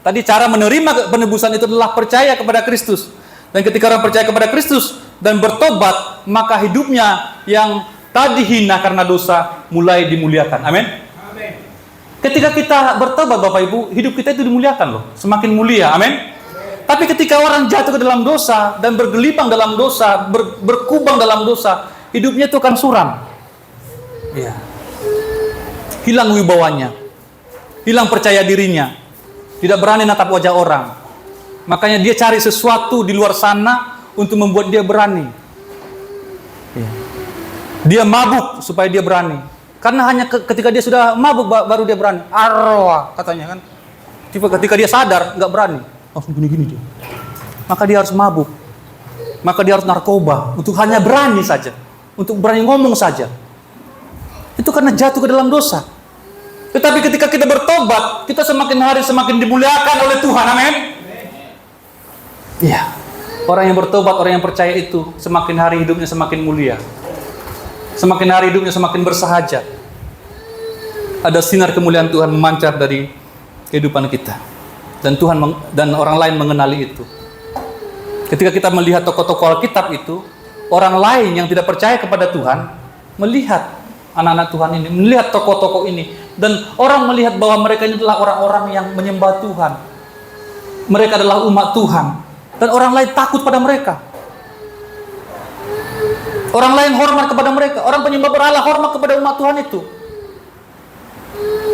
Tadi cara menerima penebusan itu adalah percaya kepada Kristus. Dan ketika orang percaya kepada Kristus dan bertobat, maka hidupnya yang tadi hina karena dosa mulai dimuliakan. Amin. Ketika kita bertobat, Bapak Ibu, hidup kita itu dimuliakan loh, semakin mulia. Amin. Tapi ketika orang jatuh ke dalam dosa dan bergelimang dalam dosa, berkubang dalam dosa, hidupnya itu akan suram. Ya. Hilang wibawanya, hilang percaya dirinya, tidak berani natap wajah orang. Makanya dia cari sesuatu di luar sana untuk membuat dia berani. Ya. Dia mabuk supaya dia berani. Karena hanya ketika dia sudah mabuk baru dia berani. Arwah katanya kan. Ketika dia sadar nggak berani. Langsung gini-gini dia. Maka dia harus mabuk. Maka dia harus narkoba untuk hanya berani saja, untuk berani ngomong saja. Itu karena jatuh ke dalam dosa. Tetapi ketika kita bertobat, kita semakin hari semakin dimuliakan oleh Tuhan. Amin. Iya. Orang yang bertobat, orang yang percaya itu semakin hari hidupnya semakin mulia. Semakin hari hidupnya semakin bersahaja. Ada sinar kemuliaan Tuhan memancar dari kehidupan kita. Dan dan orang lain mengenali itu. Ketika kita melihat tokoh-tokoh Alkitab itu, orang lain yang tidak percaya kepada Tuhan melihat anak-anak Tuhan ini, melihat tokoh-tokoh ini, dan orang melihat bahwa mereka ini adalah orang-orang yang menyembah Tuhan. Mereka adalah umat Tuhan, dan orang lain takut pada mereka. Orang lain hormat kepada mereka. Orang penyembah berhala hormat kepada umat Tuhan itu.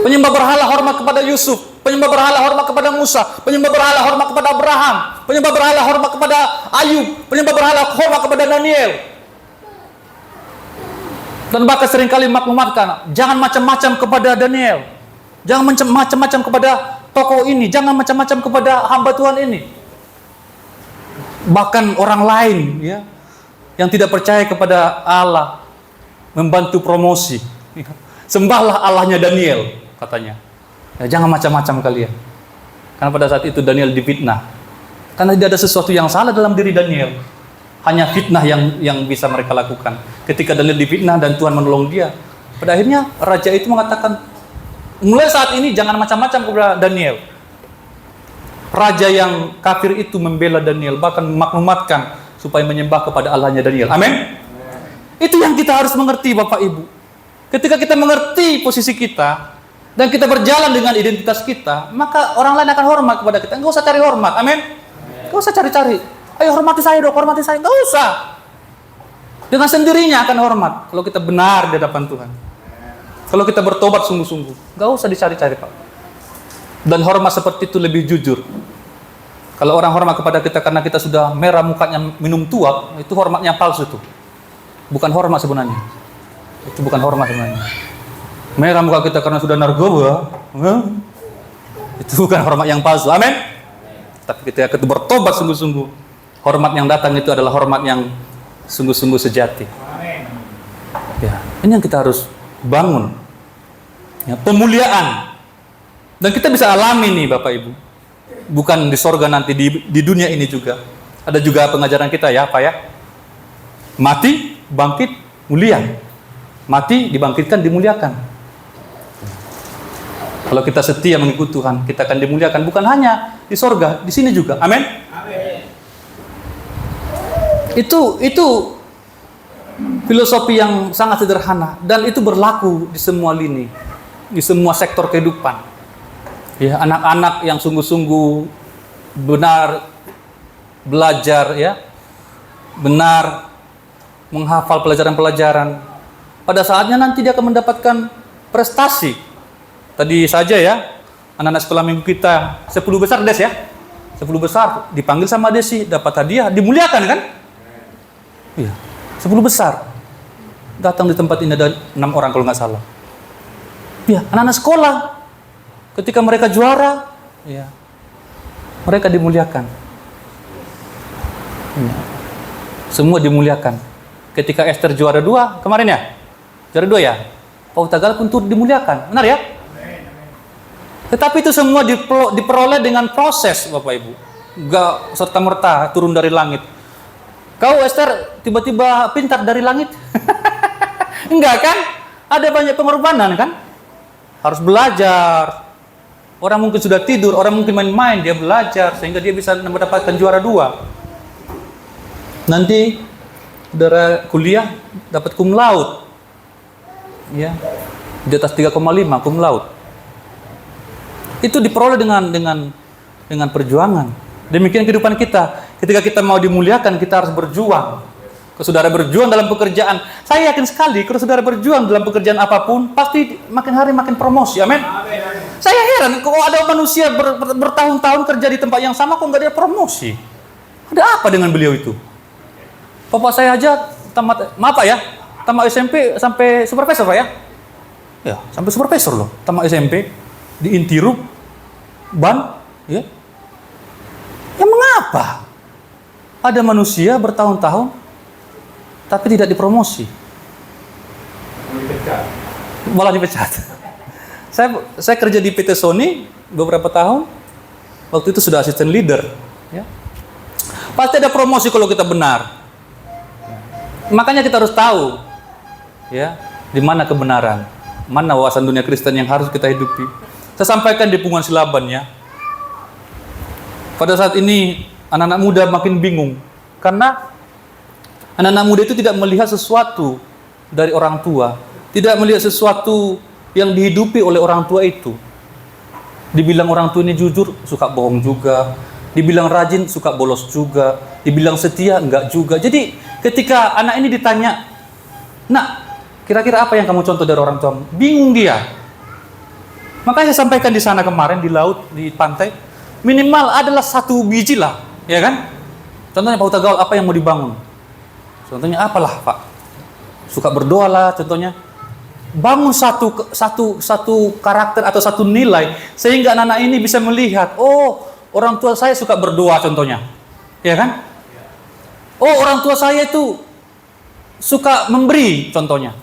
Penyembah berhala hormat kepada Yusuf. Penyembah berhala hormat kepada Musa. Penyembah berhala hormat kepada Abraham. Penyembah berhala hormat kepada Ayub. Penyembah berhala hormat kepada Daniel. Dan bahkan seringkali maklumatkan, jangan macam-macam kepada Daniel. Jangan macam-macam kepada tokoh ini. Jangan macam-macam kepada hamba Tuhan ini. Bahkan orang lain ya, yang tidak percaya kepada Allah membantu promosi. Sembahlah Allahnya Daniel, katanya. Ya, jangan macam-macam kalian. Karena pada saat itu Daniel difitnah. Karena tidak ada sesuatu yang salah dalam diri Daniel. Hanya fitnah yang bisa mereka lakukan. Ketika Daniel difitnah dan Tuhan menolong dia, pada akhirnya raja itu mengatakan, mulai saat ini jangan macam-macam kepada Daniel. Raja yang kafir itu membela Daniel, bahkan memaklumatkan supaya menyembah kepada Allahnya Daniel. Amin. Itu yang kita harus mengerti, Bapak Ibu. Ketika kita mengerti posisi kita dan kita berjalan dengan identitas kita, maka orang lain akan hormat kepada kita. Enggak usah cari hormat. Amin. Enggak usah cari-cari. Ayo hormati saya dong, hormati saya. Enggak usah. Dengan sendirinya akan hormat kalau kita benar di hadapan Tuhan. Kalau kita bertobat sungguh-sungguh. Enggak usah dicari-cari, Pak. Dan hormat seperti itu lebih jujur. Kalau orang hormat kepada kita karena kita sudah merah mukanya minum tuak, itu hormatnya palsu itu. Bukan hormat sebenarnya. Itu bukan hormat sebenarnya. Merah muka kita karena sudah narkoba, itu bukan hormat yang palsu. Amin. Tapi ketika kita bertobat sungguh-sungguh, hormat yang datang itu adalah hormat yang sungguh-sungguh sejati. Amin. Ya, ini yang kita harus bangun. Ya, pemuliaan. Dan kita bisa alami nih, Bapak Ibu. Bukan di sorga nanti, di dunia ini juga. Ada juga pengajaran kita ya, apa ya? Mati, bangkit, mulia. Mati, dibangkitkan, dimuliakan. Kalau kita setia mengikut Tuhan, kita akan dimuliakan. Bukan hanya di sorga, di sini juga. Amin. Itu filosofi yang sangat sederhana. Dan itu berlaku di semua lini. Di semua sektor kehidupan. Ya, anak-anak yang sungguh-sungguh benar belajar ya, benar menghafal pelajaran-pelajaran, pada saatnya nanti dia akan mendapatkan prestasi. Tadi saja ya, anak-anak sekolah minggu kita 10 besar Des ya, 10 besar dipanggil sama Desi, dapat hadiah, dimuliakan kan? Iya, 10 besar datang di tempat ini ada 6 orang kalau nggak salah. Iya, anak-anak sekolah ketika mereka juara, ya, mereka dimuliakan. Ya. Semua dimuliakan. Ketika Esther juara 2, kemarin ya? Juara 2 ya? Paul Tagal pun turut dimuliakan. Benar ya? Tetapi itu semua diperoleh dengan proses, Bapak Ibu. Enggak serta-merta turun dari langit. Kau Esther tiba-tiba pintar dari langit? Enggak kan? Ada banyak pengorbanan kan? Harus belajar. Orang mungkin sudah tidur, orang mungkin main-main, dia belajar sehingga dia bisa mendapatkan juara 2. Nanti saudara kuliah dapat cum laude. Ya. Di atas 3,5 cum laude. Itu diperoleh dengan perjuangan. Demikian kehidupan kita. Ketika kita mau dimuliakan, kita harus berjuang. Kalau saudara berjuang dalam pekerjaan, saya yakin sekali kalau saudara berjuang dalam pekerjaan apapun, pasti makin hari makin promosi. Amin. Saya heran, kok ada manusia bertahun-tahun kerja di tempat yang sama, kok nggak ada promosi? Ada apa dengan beliau itu? Bapak saya aja tamat SMP sampai supervisor, Pak ya? Ya, sampai supervisor loh, tamat SMP di Intirup, Ban, ya. Ya mengapa? Ada manusia bertahun-tahun tapi tidak dipromosi. Malah dipecat. Saya kerja di PT Sony beberapa tahun. Waktu itu sudah asisten leader. Ya. Pasti ada promosi kalau kita benar. Makanya kita harus tahu, ya, di mana kebenaran, mana wawasan dunia Kristen yang harus kita hidupi. Saya sampaikan di Punguan Silaban ya. pada saat ini anak-anak muda makin bingung karena anak-anak muda itu tidak melihat sesuatu dari orang tua, tidak melihat sesuatu yang dihidupi oleh orang tua itu. Dibilang orang tua ini jujur, suka bohong juga. Dibilang rajin, suka bolos juga. Dibilang setia, enggak juga. Jadi ketika anak ini ditanya, "Nak, kira-kira apa yang kamu contoh dari orang tua?" Bingung dia. Makanya saya sampaikan di sana kemarin, di laut, di pantai, minimal adalah 1 biji lah, ya kan? Contohnya Pak Utagaul, apa yang mau dibangun? Contohnya apalah Pak? Suka berdoa lah contohnya. Bangun satu karakter atau satu nilai sehingga anak-anak ini bisa melihat, oh orang tua saya suka berdoa contohnya, ya kan? Oh orang tua saya itu suka memberi contohnya.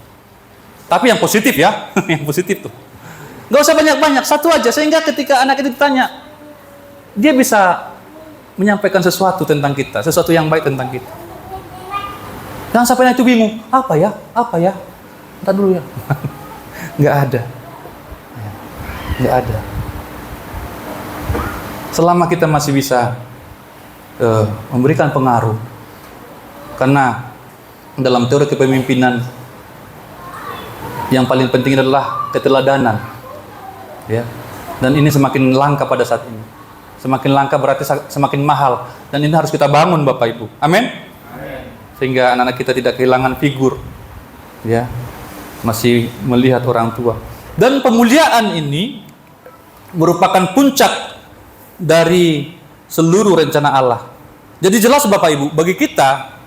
Tapi yang positif ya, yang positif tuh. Gak usah banyak-banyak, satu aja sehingga ketika anak itu ditanya, dia bisa menyampaikan sesuatu tentang kita, sesuatu yang baik tentang kita. Jangan sampai anak itu bingung, apa ya? Ntar dulu ya. Nggak ada. Selama kita masih bisa memberikan pengaruh, karena dalam teori kepemimpinan yang paling penting adalah keteladanan, ya. Dan ini semakin langka pada saat ini. Semakin langka berarti semakin mahal, dan ini harus kita bangun, Bapak Ibu. Amin. Sehingga anak-anak kita tidak kehilangan figur, ya. Masih melihat orang tua. Dan pemuliaan ini merupakan puncak dari seluruh rencana Allah. Jadi jelas Bapak Ibu, bagi kita,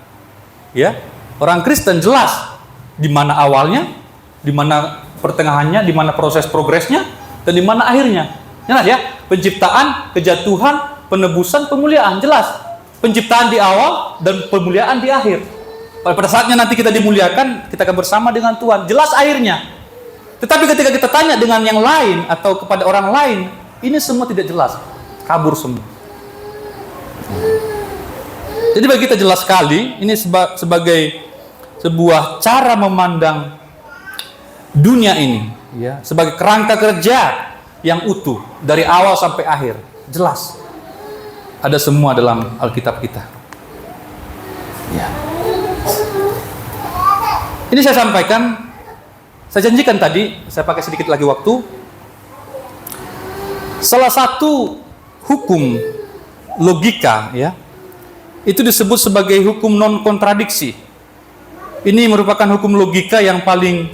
ya, orang Kristen jelas di mana awalnya, di mana pertengahannya, di mana proses progresnya, dan di mana akhirnya. Jelas ya, penciptaan, kejatuhan, penebusan, pemuliaan, jelas. Penciptaan di awal dan pemuliaan di akhir. Pada saatnya nanti kita dimuliakan, kita akan bersama dengan Tuhan. Jelas akhirnya. Tetapi ketika kita tanya dengan yang lain atau kepada orang lain, ini semua tidak jelas. Kabur semua. Jadi bagi kita jelas sekali, ini sebagai sebuah cara memandang dunia ini, ya, sebagai kerangka kerja yang utuh dari awal sampai akhir. Jelas. Ada semua dalam Alkitab kita. Ya. Ini saya sampaikan, saya janjikan tadi, saya pakai sedikit lagi waktu. Salah satu hukum logika, ya, itu disebut sebagai hukum non kontradiksi. Ini merupakan hukum logika yang paling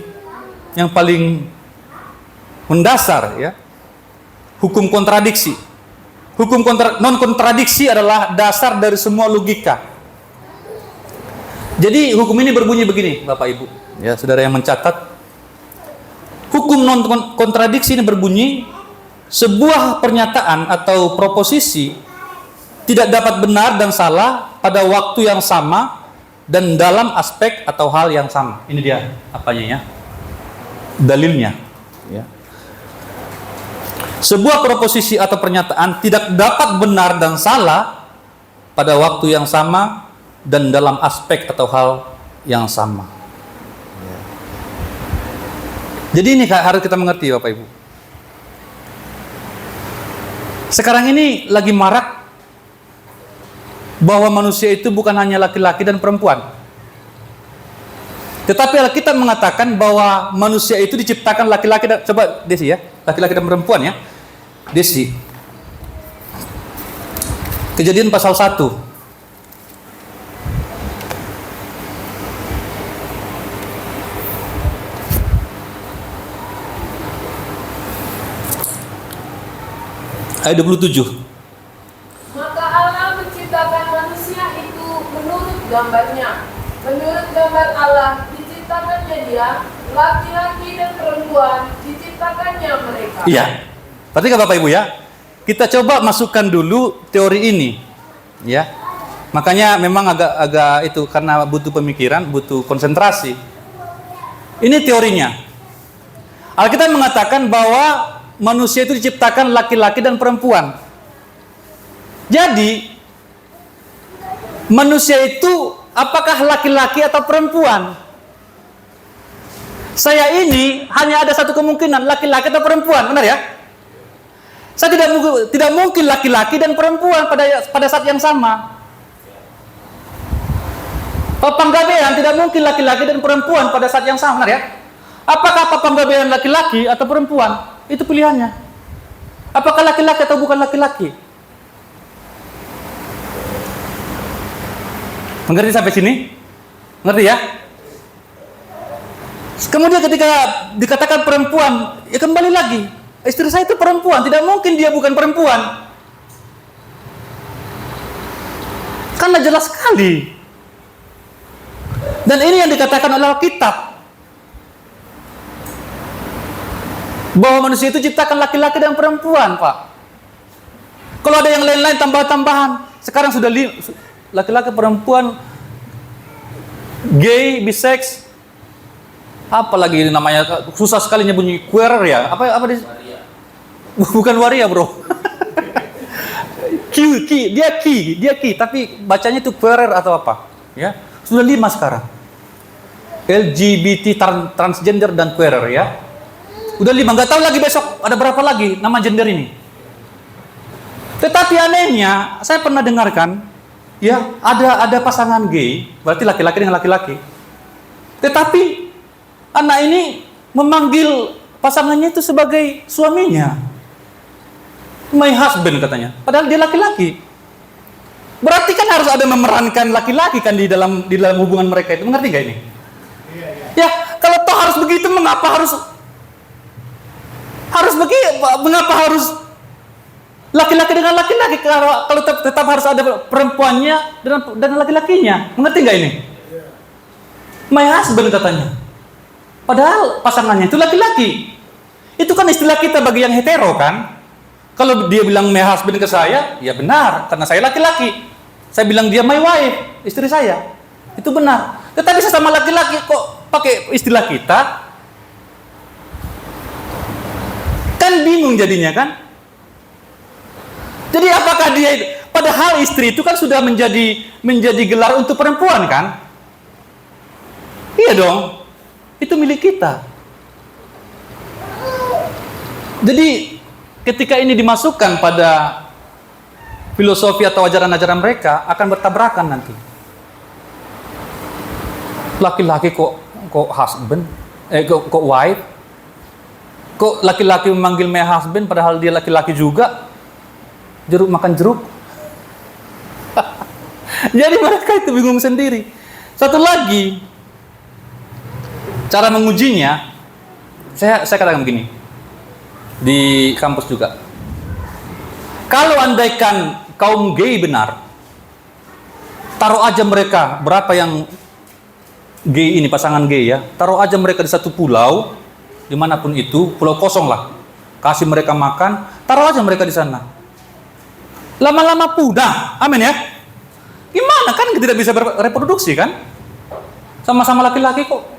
mendasar, ya. Hukum kontradiksi. Hukum non kontradiksi adalah dasar dari semua logika. Jadi hukum ini berbunyi begini, Bapak Ibu, ya, saudara yang mencatat. Hukum non kontradiksi ini berbunyi, sebuah pernyataan atau proposisi tidak dapat benar dan salah pada waktu yang sama dan dalam aspek atau hal yang sama. Ini dia apanya, ya, dalilnya, ya. Sebuah proposisi atau pernyataan tidak dapat benar dan salah pada waktu yang sama dan dalam aspek atau hal yang sama. Jadi ini harus kita mengerti, Bapak Ibu. Sekarang ini lagi marak bahwa manusia itu bukan hanya laki-laki dan perempuan. Tetapi Alkitab mengatakan bahwa manusia itu diciptakan laki-laki dan, coba Desi ya, laki-laki dan perempuan ya. Desi. Kejadian pasal 1. Ayat 27. Maka Allah menciptakan manusia itu menurut gambarnya. Menurut gambar Allah diciptakannya dia, laki-laki dan perempuan diciptakannya mereka. Iya. Perhatikan Bapak Ibu ya. Kita coba masukkan dulu teori ini. Ya. Makanya memang agak itu karena butuh pemikiran, butuh konsentrasi. Ini teorinya. Alkitab mengatakan bahwa manusia itu diciptakan laki-laki dan perempuan. Jadi manusia itu apakah laki-laki atau perempuan? Saya ini hanya ada satu kemungkinan, laki-laki atau perempuan, benar ya? Saya tidak mungkin laki-laki dan perempuan pada saat yang sama. Papanggabean tidak mungkin laki-laki dan perempuan pada saat yang sama, benar ya? Apakah papanggabean laki-laki atau perempuan? Itu pilihannya. Apakah laki-laki atau bukan laki-laki? Mengerti sampai sini? Ngerti ya? Kemudian ketika dikatakan perempuan, ya kembali lagi. Istri saya itu perempuan, tidak mungkin dia bukan perempuan. Karena jelas sekali. Dan ini yang dikatakan oleh Alkitab. Bahwa manusia itu ciptakan laki-laki dan perempuan, Pak. Kalau ada yang lain-lain tambah-tambahan. Sekarang sudah laki-laki, perempuan, gay, bisex, apalagi namanya, susah sekali nyebunyi, queer ya. Apa bukan waria, bro. Dia ki, tapi bacanya itu queer atau apa? Ya, sudah 5 sekarang. LGBT, transgender dan queer ya. Udah 5, nggak tahu lagi besok ada berapa lagi nama gender ini. Tetapi anehnya, saya pernah dengarkan, ya ada pasangan gay, berarti laki-laki dengan laki-laki. Tetapi anak ini memanggil pasangannya itu sebagai suaminya. My husband katanya, padahal dia laki-laki. Berarti kan harus ada memerankan laki-laki kan di dalam hubungan mereka itu. Mengerti nggak ini? Ya, kalau toh harus begitu, mengapa harus mengapa harus laki-laki dengan laki-laki? Kalau tetap harus ada perempuannya dan laki-lakinya. Mengerti nggak ini? My husband katanya. Padahal pasangannya itu laki-laki. Itu kan istilah kita bagi yang hetero kan? Kalau dia bilang my husband ke saya, ya benar, karena saya laki-laki. Saya bilang dia my wife, istri saya. Itu benar. Tetapi sesama laki-laki kok pakai istilah kita? Kan bingung jadinya kan? Jadi apakah dia, padahal istri itu kan sudah menjadi gelar untuk perempuan kan? Iya dong. Itu milik kita. Jadi ketika ini dimasukkan pada filosofi atau ajaran-ajaran mereka, akan bertabrakan nanti. Laki-laki kok husband, kok wife, kok laki-laki memanggil my husband padahal dia laki-laki juga. Jeruk makan jeruk. Jadi mereka itu bingung sendiri. Satu lagi, cara mengujinya, saya katakan begini. Di kampus juga. Kalau andaikan kaum gay benar, taruh aja mereka berapa yang gay ini, pasangan gay ya, taruh aja mereka di satu pulau, dimanapun itu, pulau kosong lah, kasih mereka makan, taruh aja mereka di sana. Lama-lama punah, amin ya. Gimana kan tidak bisa bereproduksi kan? Sama-sama laki-laki kok.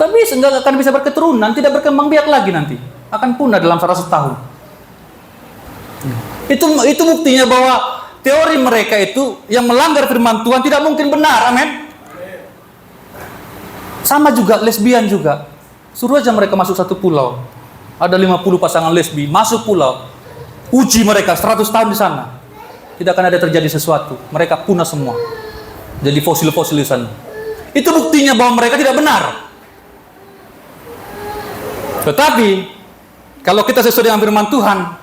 Nggak akan bisa berketurunan, tidak berkembang biak lagi nanti, akan punah dalam 100 tahun. Itu buktinya bahwa teori mereka itu yang melanggar firman Tuhan tidak mungkin benar, amin. Sama juga lesbian juga, suruh aja mereka masuk satu pulau, ada 50 pasangan lesbi masuk pulau, uji mereka 100 tahun di sana, tidak akan ada terjadi sesuatu, mereka punah semua, jadi fosil-fosil di sana. Itu buktinya bahwa mereka tidak benar. Tetapi kalau kita sesuai dengan firman Tuhan,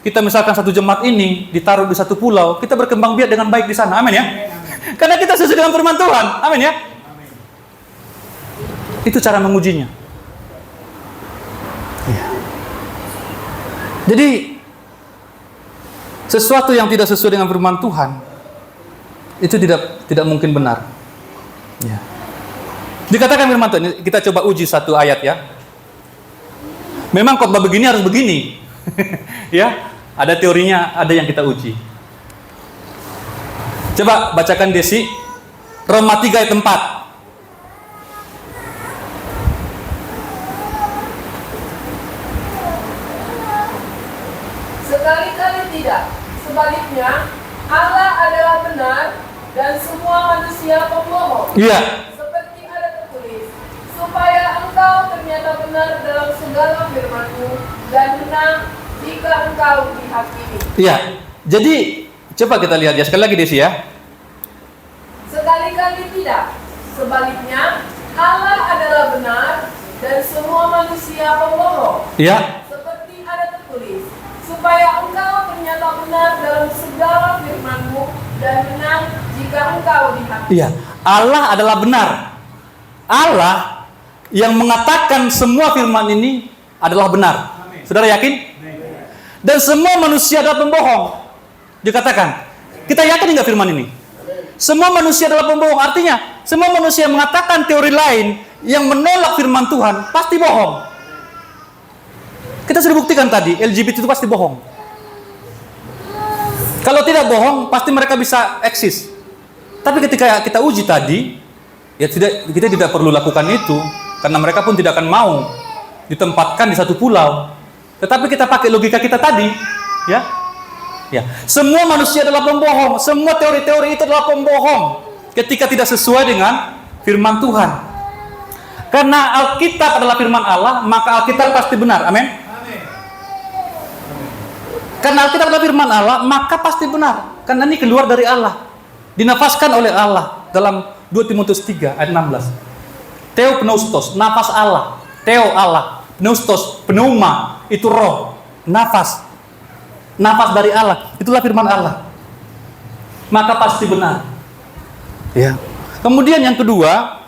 kita misalkan satu jemaat ini ditaruh di satu pulau, kita berkembang biak dengan baik di sana, amin ya. Karena kita sesuai dengan firman Tuhan, amin ya. Itu cara mengujinya. Ya. Jadi sesuatu yang tidak sesuai dengan firman Tuhan itu tidak mungkin benar. Ya. Dikatakan firman Tuhan, kita coba uji satu ayat ya. Memang khotbah begini harus begini. Ya, ada teorinya, ada yang kita uji. Coba bacakan Desi, Roma 3 ayat 4. Sekali-kali tidak. Sebaliknya, Allah adalah benar dan semua manusia pembohong. Iya. Seperti ada tertulis, supaya engkau engkau ternyata benar dalam segala firman-Mu dan menang jika engkau dihakimi. Iya. Jadi coba kita lihat ya sekali lagi Desi ya. Sekali-kali tidak. Sebaliknya, Allah adalah benar dan semua manusia pembohong. Iya. Seperti ada tertulis, supaya engkau ternyata benar dalam segala firman-Mu dan menang jika engkau dihakimi. Iya. Allah adalah benar. Allah yang mengatakan semua firman ini adalah benar. Saudara yakin? Dan semua manusia adalah pembohong. Dikatakan, kita yakin nggak firman ini? Semua manusia adalah pembohong. Artinya, semua manusia yang mengatakan teori lain yang menolak firman Tuhan pasti bohong. Kita sudah buktikan tadi, LGBT itu pasti bohong. Kalau tidak bohong, pasti mereka bisa eksis. Tapi ketika kita uji tadi, ya kita tidak perlu lakukan itu, karena mereka pun tidak akan mau ditempatkan di satu pulau. Tetapi kita pakai logika kita tadi, ya. Ya, semua manusia adalah pembohong, semua teori-teori itu adalah pembohong ketika tidak sesuai dengan firman Tuhan. Karena Alkitab adalah firman Allah, maka Alkitab pasti benar. Amin. Karena Alkitab adalah firman Allah, maka pasti benar. Karena ini keluar dari Allah, dinafaskan oleh Allah dalam 2 Timotius 3 ayat 16. Theopneustos, nafas Allah. Theo Allah, pneustos, pneuma, itu roh, nafas. Nafas dari Allah, itulah firman Allah. Maka pasti benar. Ya. Kemudian yang kedua,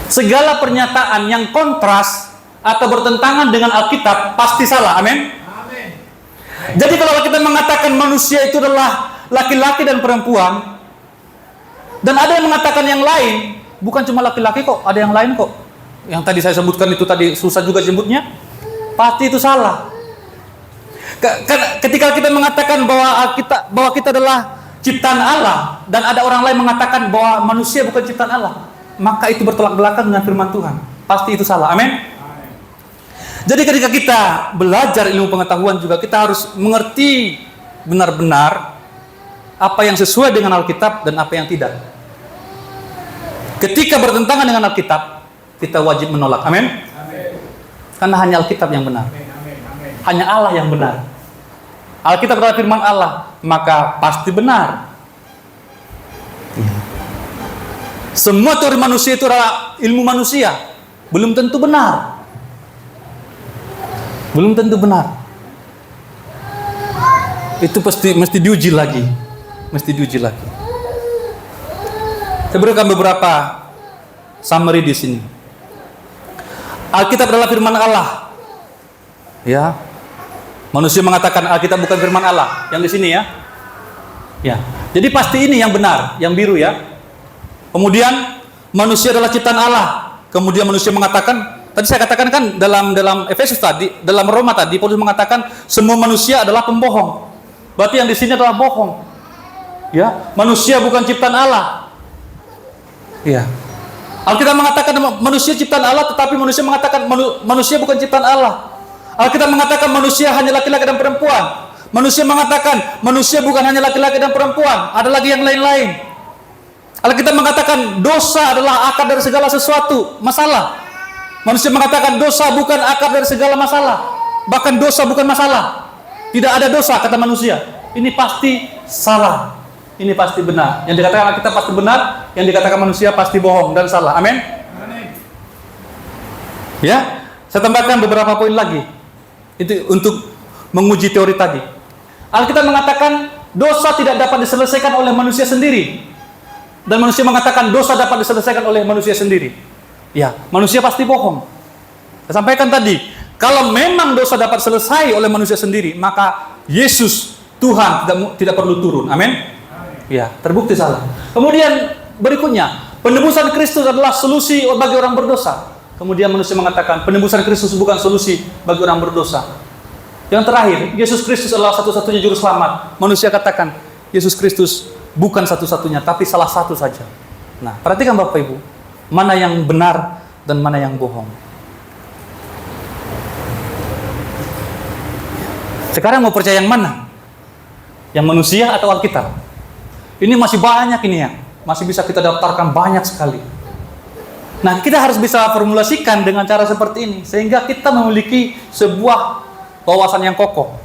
segala pernyataan yang kontras atau bertentangan dengan Alkitab pasti salah. Amin. Jadi kalau kita mengatakan manusia itu adalah laki-laki dan perempuan, dan ada yang mengatakan yang lain, bukan cuma laki-laki kok, ada yang lain kok. Yang tadi saya sebutkan itu tadi susah juga sebutnya, pasti itu salah. Ketika kita mengatakan bahwa kita adalah ciptaan Allah, dan ada orang lain mengatakan bahwa manusia bukan ciptaan Allah, maka itu bertolak belakang dengan firman Tuhan. Pasti itu salah. Amin. Jadi ketika kita belajar ilmu pengetahuan juga kita harus mengerti benar-benar apa yang sesuai dengan Alkitab dan apa yang tidak. Ketika bertentangan dengan Alkitab, kita wajib menolak. Amin. Karena hanya Alkitab yang benar. Hanya Allah yang benar. Alkitab adalah firman Allah, maka pasti benar. Semua teori manusia itu adalah ilmu manusia, belum tentu benar. Belum tentu benar. Itu mesti diuji lagi. Mesti diuji lagi. Saya berikan beberapa summary di sini. Alkitab adalah firman Allah. Ya. Manusia mengatakan Alkitab bukan firman Allah. Yang di sini ya. Ya. Jadi pasti ini yang benar, yang biru ya. Kemudian manusia adalah ciptaan Allah. Kemudian manusia mengatakan, tadi saya katakan kan dalam Efesus tadi, dalam Roma tadi, Paulus mengatakan semua manusia adalah pembohong. Berarti yang di sini adalah bohong. Ya, manusia bukan ciptaan Allah. Ya. Alkitab mengatakan manusia ciptaan Allah, tetapi manusia mengatakan manusia bukan ciptaan Allah. Alkitab mengatakan manusia hanya laki-laki dan perempuan. Manusia mengatakan manusia bukan hanya laki-laki dan perempuan, ada lagi yang lain-lain. Alkitab mengatakan dosa adalah akar dari segala sesuatu masalah. Manusia mengatakan dosa bukan akar dari segala masalah. Bahkan dosa bukan masalah. Tidak ada dosa, kata manusia. Ini pasti salah. Ini pasti benar. Yang dikatakan Alkitab pasti benar, yang dikatakan manusia pasti bohong dan salah. Amin. Ya, saya tambahkan beberapa poin lagi. Itu untuk menguji teori tadi. Alkitab mengatakan dosa tidak dapat diselesaikan oleh manusia sendiri. Dan manusia mengatakan dosa dapat diselesaikan oleh manusia sendiri. Ya, manusia pasti bohong. Saya sampaikan tadi, kalau memang dosa dapat selesai oleh manusia sendiri, maka Yesus Tuhan tidak perlu turun. Amin. Ya, terbukti salah. Kemudian berikutnya, penebusan Kristus adalah solusi bagi orang berdosa. Kemudian manusia mengatakan penebusan Kristus bukan solusi bagi orang berdosa. Yang terakhir, Yesus Kristus adalah satu-satunya juru selamat. Manusia katakan Yesus Kristus bukan satu-satunya, tapi salah satu saja. Nah, perhatikan Bapak Ibu, mana yang benar dan mana yang bohong. Sekarang mau percaya yang mana? Yang manusia atau Alkitab? Ini masih banyak ini ya. Masih bisa kita daftarkan banyak sekali. Nah, kita harus bisa formulasikan dengan cara seperti ini, sehingga kita memiliki sebuah wawasan yang kokoh.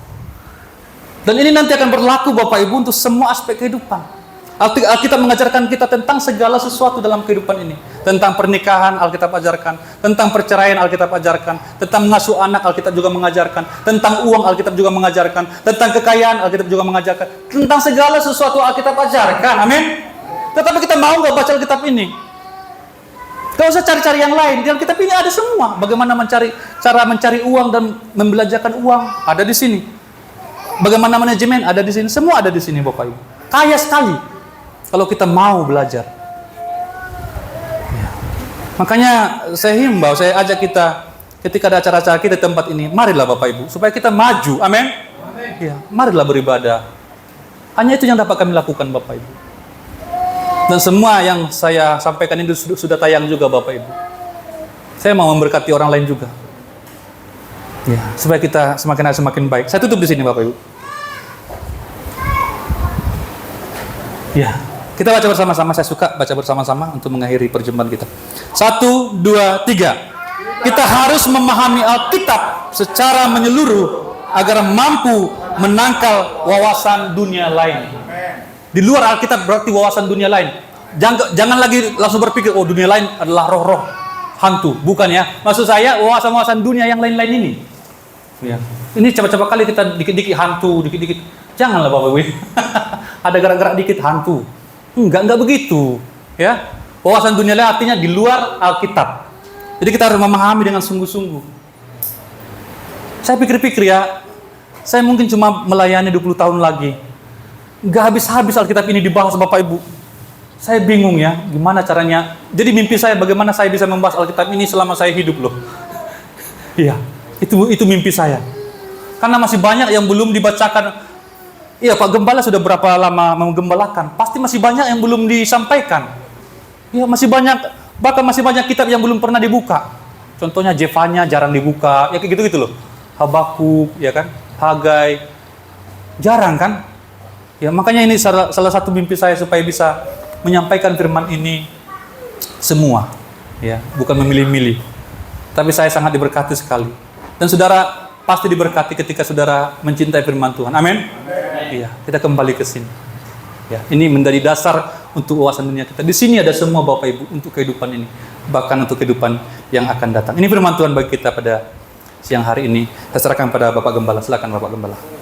Dan ini nanti akan berlaku Bapak Ibu untuk semua aspek kehidupan. Alkitab mengajarkan kita tentang segala sesuatu dalam kehidupan ini. Tentang pernikahan Alkitab ajarkan, tentang perceraian Alkitab ajarkan, tentang mengasuh anak Alkitab juga mengajarkan, tentang uang Alkitab juga mengajarkan, tentang kekayaan Alkitab juga mengajarkan, tentang segala sesuatu Alkitab ajarkan. Amin. Tetapi kita mau nggak baca Alkitab ini? Gak usah cari-cari yang lain. Di Alkitab ini ada semua. Bagaimana cara mencari uang dan membelanjakan uang ada di sini. Bagaimana manajemen ada di sini. Semua ada di sini Bapak Ibu. Kaya sekali kalau kita mau belajar. Ya. Makanya saya himbau, saya ajak kita ketika ada acara-acara kita di tempat ini, marilah Bapak Ibu supaya kita maju. Amin. Ya, marilah beribadah. Hanya itu yang dapat kami lakukan Bapak Ibu. Dan semua yang saya sampaikan ini sudah tayang juga Bapak Ibu. Saya mau memberkati orang lain juga. Ya, supaya kita semakin baik. Saya tutup di sini Bapak Ibu. Ya, kita baca bersama-sama. Saya suka baca bersama-sama untuk mengakhiri perjumpaan kita. 1, 2, 3. Kita harus memahami Alkitab secara menyeluruh agar mampu menangkal wawasan dunia lain. Di luar Alkitab berarti wawasan dunia lain. Jangan lagi langsung berpikir, oh dunia lain adalah roh-roh hantu. Bukan ya. Maksud saya wawasan-wawasan dunia yang lain-lain ini. Ya. Ini coba-coba kali kita dikit-dikit hantu, dikit-dikit. Janganlah Bapak Ibu. Ada gerak-gerak dikit hantu. Enggak begitu. Ya. Wawasan dunia lain artinya di luar Alkitab. Jadi kita harus memahami dengan sungguh-sungguh. Saya pikir-pikir ya, saya mungkin cuma melayani 20 tahun lagi. Nggak habis-habis Alkitab ini dibahas Bapak Ibu. Saya bingung ya, gimana caranya. Jadi mimpi saya bagaimana saya bisa membahas Alkitab ini selama saya hidup loh. Iya, itu mimpi saya. Karena masih banyak yang belum dibacakan. Iya, Pak Gembala sudah berapa lama menggembalakan? Pasti masih banyak yang belum disampaikan. Iya, masih banyak, bahkan masih banyak kitab yang belum pernah dibuka. Contohnya Jefanya jarang dibuka, ya kayak gitu-gitu loh. Habakuk, ya kan? Hagai, jarang kan? Ya, makanya ini salah satu mimpi saya supaya bisa menyampaikan firman ini semua, ya, bukan memilih-milih. Tapi saya sangat diberkati sekali. Dan saudara pasti diberkati ketika saudara mencintai firman Tuhan. Amin. Iya, kita kembali ke sini. Ya, ini menjadi dasar untuk wawasan dunia kita. Di sini ada semua Bapak Ibu untuk kehidupan ini, bahkan untuk kehidupan yang akan datang. Ini firman Tuhan bagi kita pada siang hari ini. Saya serahkan pada Bapak Gembala. Silakan Bapak Gembala.